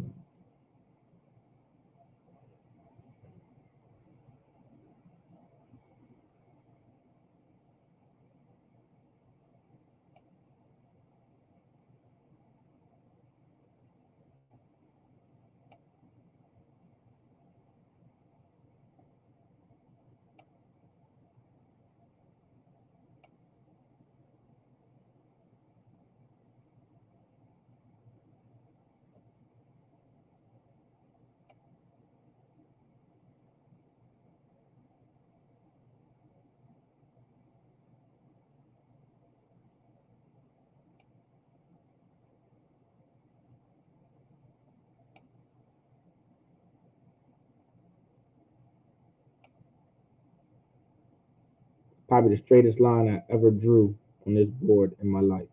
Probably the straightest line I ever drew on this board in my life.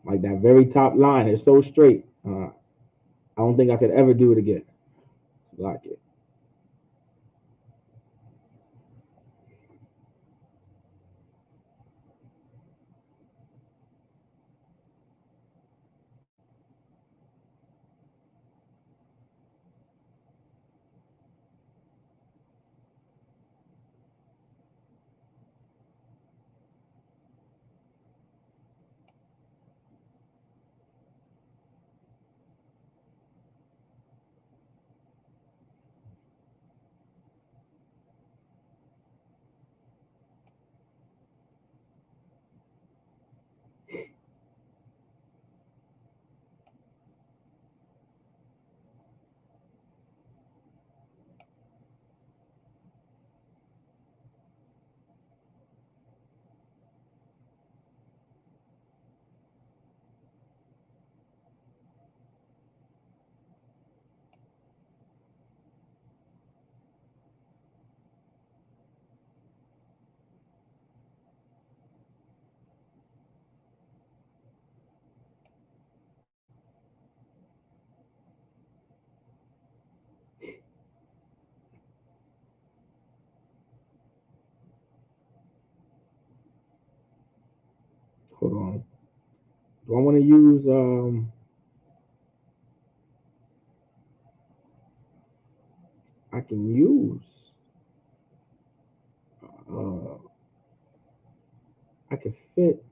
Like that very top line is so straight. I don't think I could ever do it again. Like it. Hold on. Do I want to use I can use uh I can fit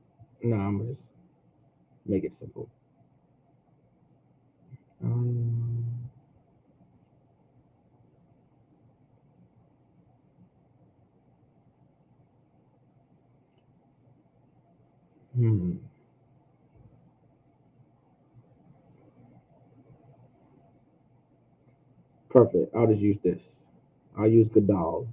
I'm gonna just make it simple. Um, hmm. Perfect. I'll just use this. I'll use Godal.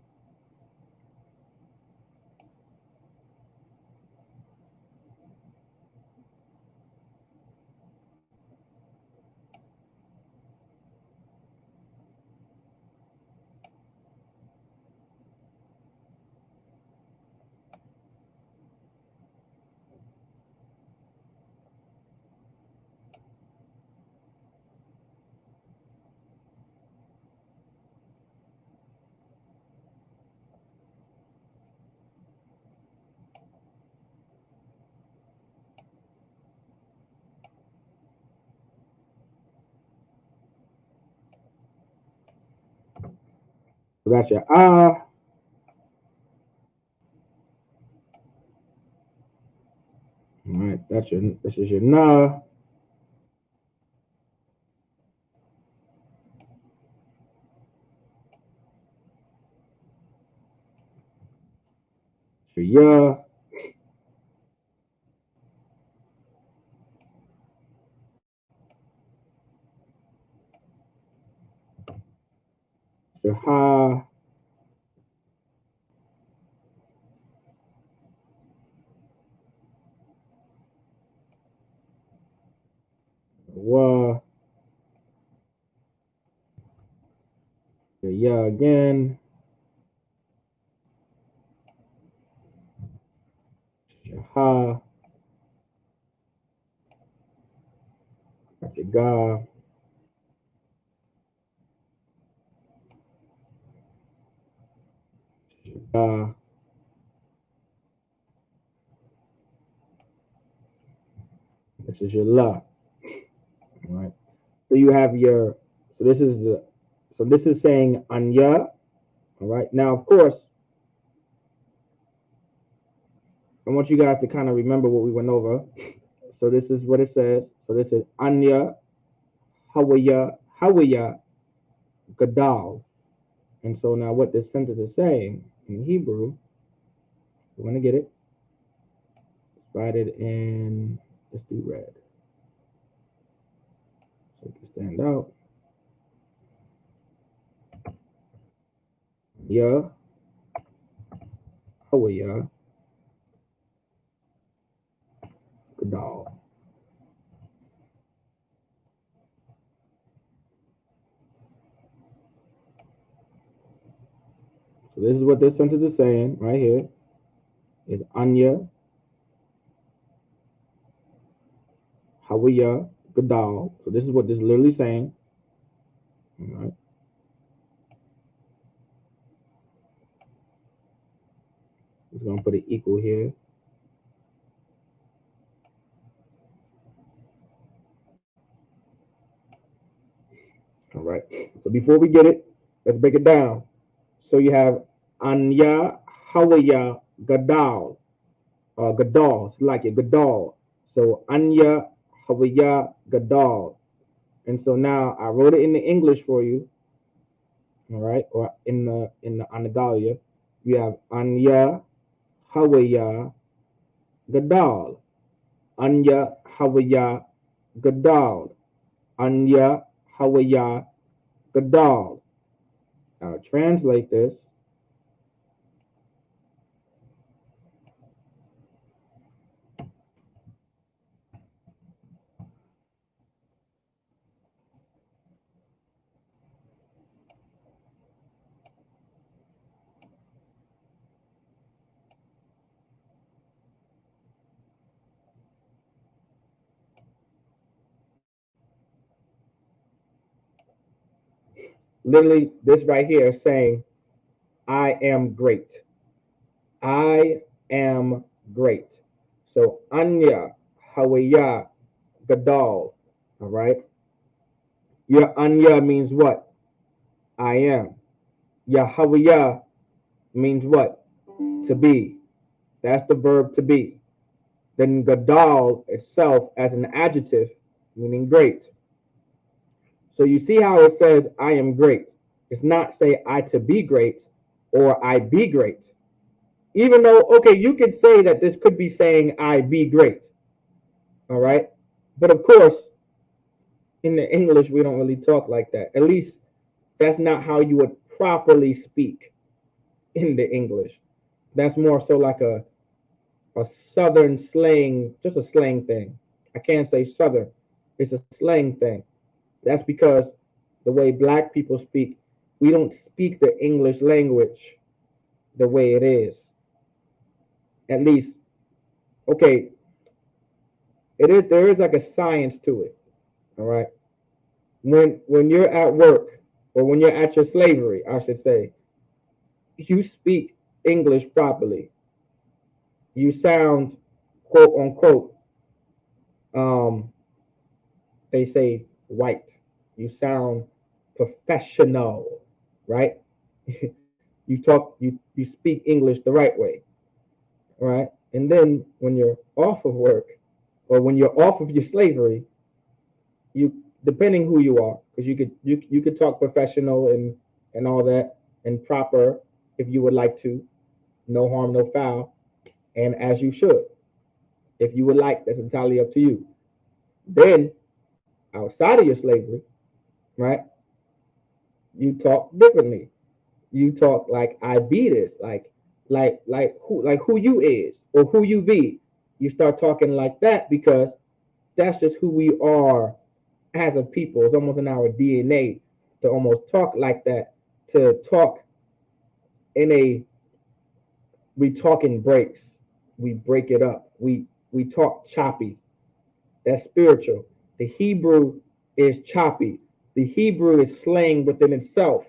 So that's your ah. All right, this is your na. Your ya. Your ha. Wa. Your ya again. Your ha. Your ga. Your ga. This is your la. All right. So you have your. So this is the. So this is saying anya. All right. Now, of course, I want you guys to kind of remember what we went over. So this is what it says. So this is anya, hawaya, gadal. And so now what this sentence is saying in Hebrew, we're going to get it. Write it in, let's do red. So it can stand out. Ya, hawaya, gadal. So this is what this sentence is saying right here. Is anya, hawaya, gadal. So this is what this is literally saying. All right. We're going to put an equal here. All right. So before we get it, let's break it down. So you have Anya, Hawaya, Gadal, Gadal, it's like it, Gadal. So Anya, Hawaya, Gadal. And so now I wrote it in the English for you, all right, or in the Anadalia. You have Anya, Hawaya, Gadal. Anya, Hawaya, Gadal. Anya, Hawaya, Gadal. Now translate this. Literally, this right here is saying, I am great. I am great. So, Anya, Hawaya, Gadal. All right. Your Anya means what? I am. Your Hawaya means what? To be. That's the verb to be. Then Gadal itself as an adjective, meaning great. So you see how it says, I am great. It's not say I to be great or I be great. Even though, okay, you could say that this could be saying I be great. All right. But of course, in the English, we don't really talk like that. At least that's not how you would properly speak in the English. That's more so like a southern slang, just a slang thing. I can't say southern. It's a slang thing. That's because the way black people speak, we don't speak the English language the way it is. At least, okay, it is there is like a science to it. All right. When you're at work or when you're at your slavery, I should say, you speak English properly. You sound quote unquote, um, they say white. You sound professional, right? you speak English the right way, right? And then when you're off of work or when you're off of your slavery, you depending who you are, because you could talk professional and all that and proper if you would like to, no harm, no foul, and as you should. If you would like, that's entirely up to you. Then outside of your slavery, right? You talk differently. You talk like I be this, like who you is or who you be. You start talking like that because that's just who we are as a people. It's almost in our DNA to almost talk like that, to talk in a we talk in breaks. We break it up. We talk choppy. That's spiritual. The Hebrew is choppy. The Hebrew is slang within itself.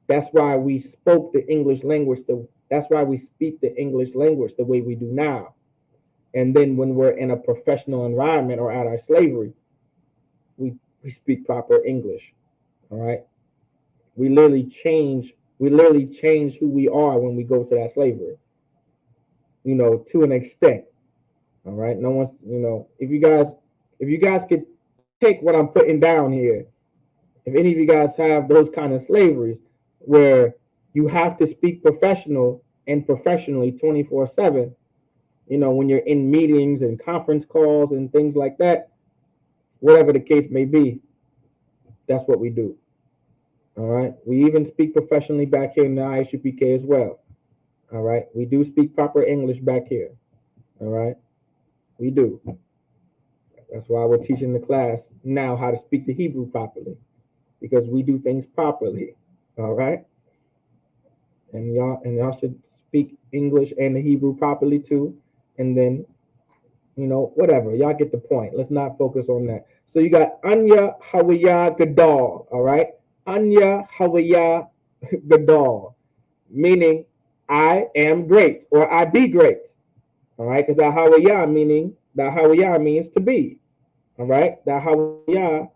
That's why we spoke the English language. That's why we speak the English language the way we do now. And then when we're in a professional environment or at our slavery, we speak proper English. All right. We literally change. We literally change who we are when we go to that slavery. To an extent. All right. No one's. If you guys could take what I'm putting down here, if any of you guys have those kind of slaveries where you have to speak professional and professionally 24/7, when you're in meetings and conference calls and things like that, whatever the case may be, that's what we do. All right. We even speak professionally back here in the ISUPK as well. All right. We do speak proper English back here. All right. We do. That's why we're teaching the class now how to speak the Hebrew properly, because we do things properly. All right. And y'all should speak English and the Hebrew properly too. And then, whatever. Y'all get the point. Let's not focus on that. So you got Anya Hawaya Gadol. All right. Anya Hawaya Gadol, meaning I am great or I be great. All right. Because that Hawaya means to be. All right. That Hawaya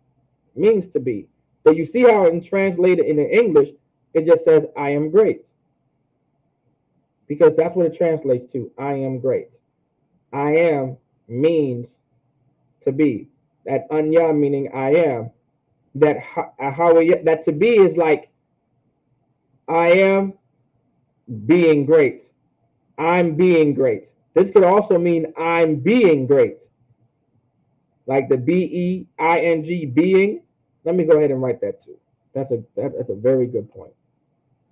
means to be. So you see how it's translated in the English, it just says I am great, because that's what it translates to. I am great. I am means to be. That anya meaning I am. That to be is like I am being great. I'm being great. This could also mean I'm being great. Like the BEING being. Let me go ahead and write that too. That's a very good point.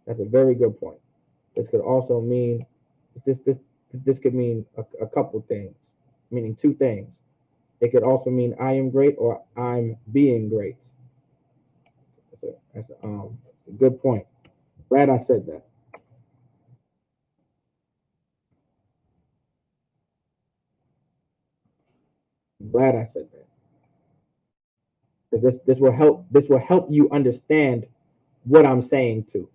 That's a very good point. This could also mean this could mean a couple things, meaning two things. It could also mean I am great or I'm being great. That's a good point. Glad I said that. Glad I said that. Because this will help you understand what I'm saying too.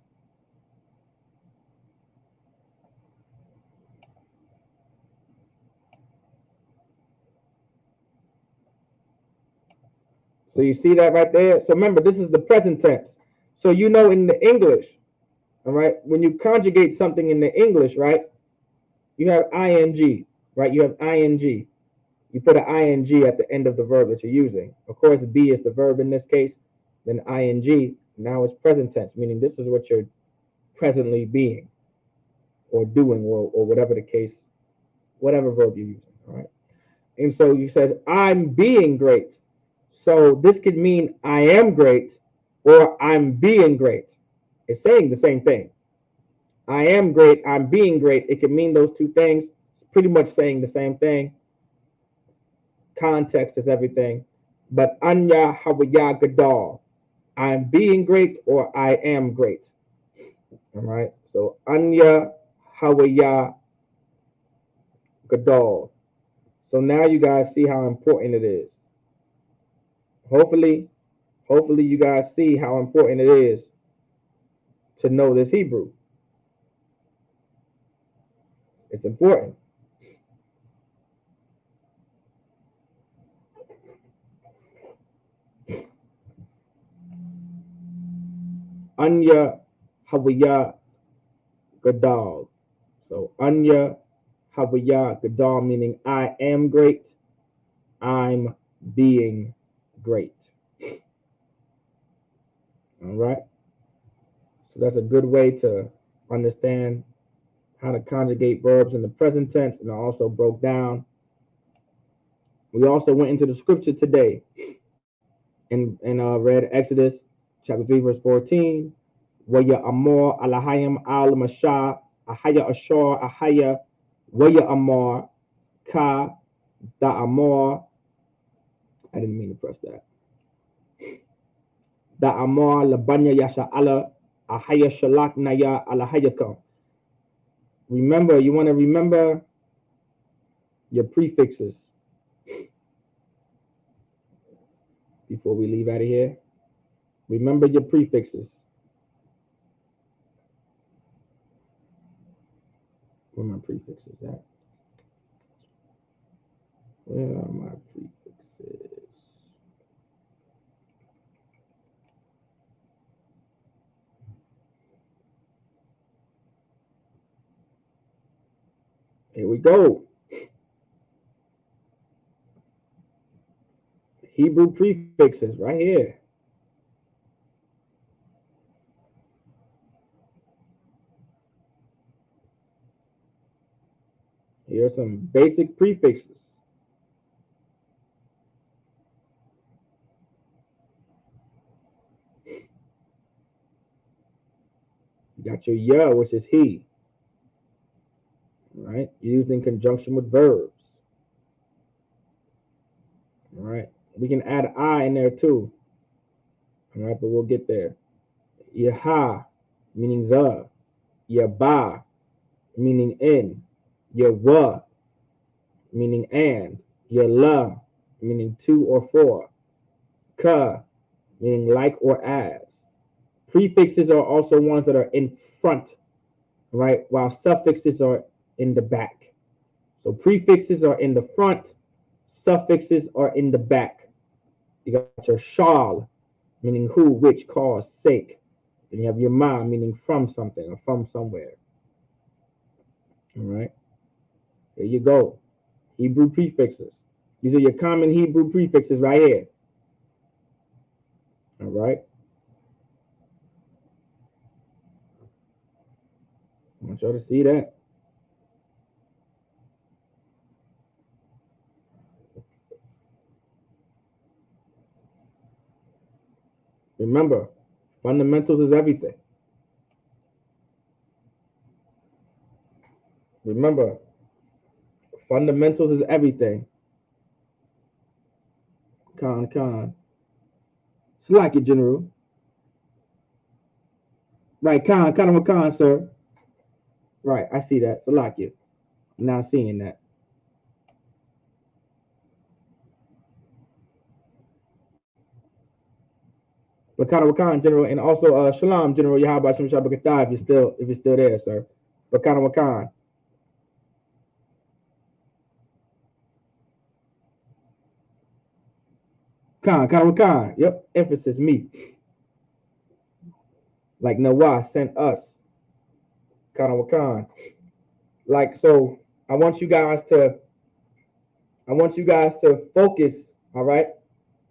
So you see that right there. So remember, this is the present tense. So in the English, all right, when you conjugate something in the English, right, you have ing, right? You have ing. You put an ing at the end of the verb that you're using. Of course, be is the verb in this case. Then ing. Now it's present tense, meaning this is what you're presently being or doing, or whatever the case, whatever verb you're using. All right. And so you said, I'm being great. So this could mean I am great or I'm being great. It's saying the same thing. I am great, I'm being great. It can mean those two things. It's pretty much saying the same thing. Context is everything. But Anya Hawaya Gadol. I'm being great or I am great. All right. So Anya Hawaya Gadol. So now you guys see how important it is. Hopefully, you guys see how important it is to know this Hebrew. It's important. Anya Havaya Gadal. So Anya Havaya Gadal, meaning I am great, I'm being great. All right. So that's a good way to understand how to conjugate verbs in the present tense, and I also broke down. We also went into the scripture today and read Exodus chapter 3, verse 14. Waya Amor Alahayim Al Masha Ahaya Ashor Ahaya Waya Amor Ka Da Amor. I didn't mean to press that. Da Amor Labanya Yasha Allah Ahaya Shalak Naya Alahayakam. Remember, you want to remember your prefixes before we leave out of here. Remember your prefixes. Where my prefixes at? Where are my prefixes? Here we go. Hebrew prefixes right here. Here are some basic prefixes. You got your ya, which is he. Right? Used in conjunction with verbs. All right. We can add I in there too. All right, but we'll get there. Yaha, meaning the. Yaba, meaning in. Yawa, meaning and. Yala, meaning to or for. Ka, meaning like or as. Prefixes are also ones that are in front, right? While suffixes are in the back. So prefixes are in the front, suffixes are in the back. You got your shal, meaning who, which, cause, sake. Then you have your ma, meaning from something or from somewhere. All right. There you go. Hebrew prefixes. These are your common Hebrew prefixes right here. All right. I want y'all to see that. Remember, fundamentals is everything. Remember, fundamentals is everything. Khan. Slack it, General. Right, Khan, sir. Right, I see that. Salakia. I'm now seeing that. Bakana Wakan, General, and also Shalom, General Yahaba Shem Shabakatah, if you're still there, sir. Bakana Wakan. Khan. Yep, emphasis, me. Like Nawah sent us. Kana Wakan. Like, so I want you guys to focus, all right?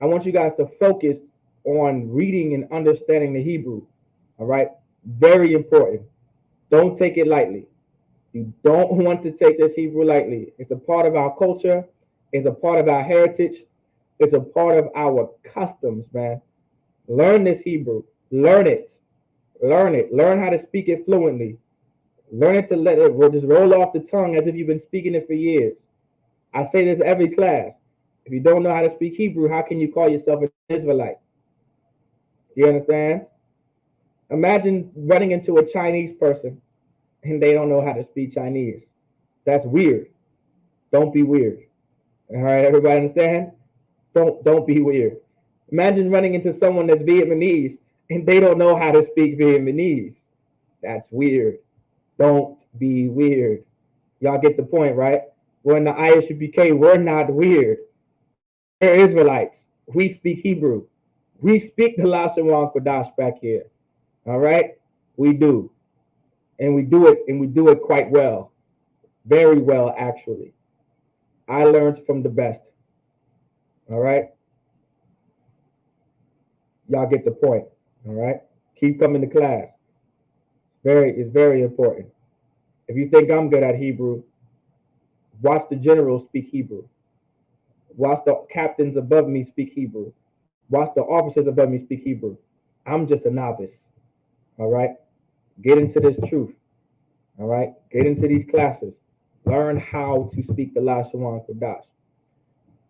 I want you guys to focus on reading and understanding the Hebrew, all right? Very important. Don't take it lightly. You don't want to take this Hebrew lightly. It's a part of our culture. It's a part of our heritage. It's a part of our customs, man. Learn this Hebrew. Learn it. Learn how to speak it fluently. Learn it to let it just roll off the tongue as if you've been speaking it for years. I say this every class. If you don't know how to speak Hebrew, how can you call yourself an Israelite? You understand? Imagine running into a Chinese person and they don't know how to speak Chinese. That's weird. Don't be weird. All right, everybody understand? Don't be weird. Imagine running into someone that's Vietnamese and they don't know how to speak Vietnamese. That's weird. Don't be weird. Y'all get the point, right? We're in the ISUPK. We're not weird. We're Israelites. We speak Hebrew. We speak the Lahsawan Qadash back here. All right? We do. And we do it quite well. Very well, actually. I learned from the best. All right. Y'all get the point. All right. Keep coming to class. It's very important. If you think I'm good at Hebrew, watch the generals speak Hebrew. Watch the captains above me speak Hebrew. Watch the officers above me speak Hebrew. I'm just a novice. All right. Get into this truth. All right. Get into these classes. Learn how to speak the Lahsawan Qadash.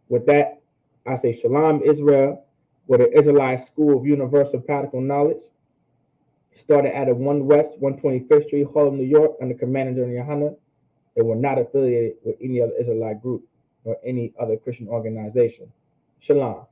With that, I say Shalom Israel, with the Israelite School of Universal Practical Knowledge. Started at a 1 West 125th Street, Harlem, New York, under Commander General Yohana. They were not affiliated with any other Israelite group or any other Christian organization. Shalom.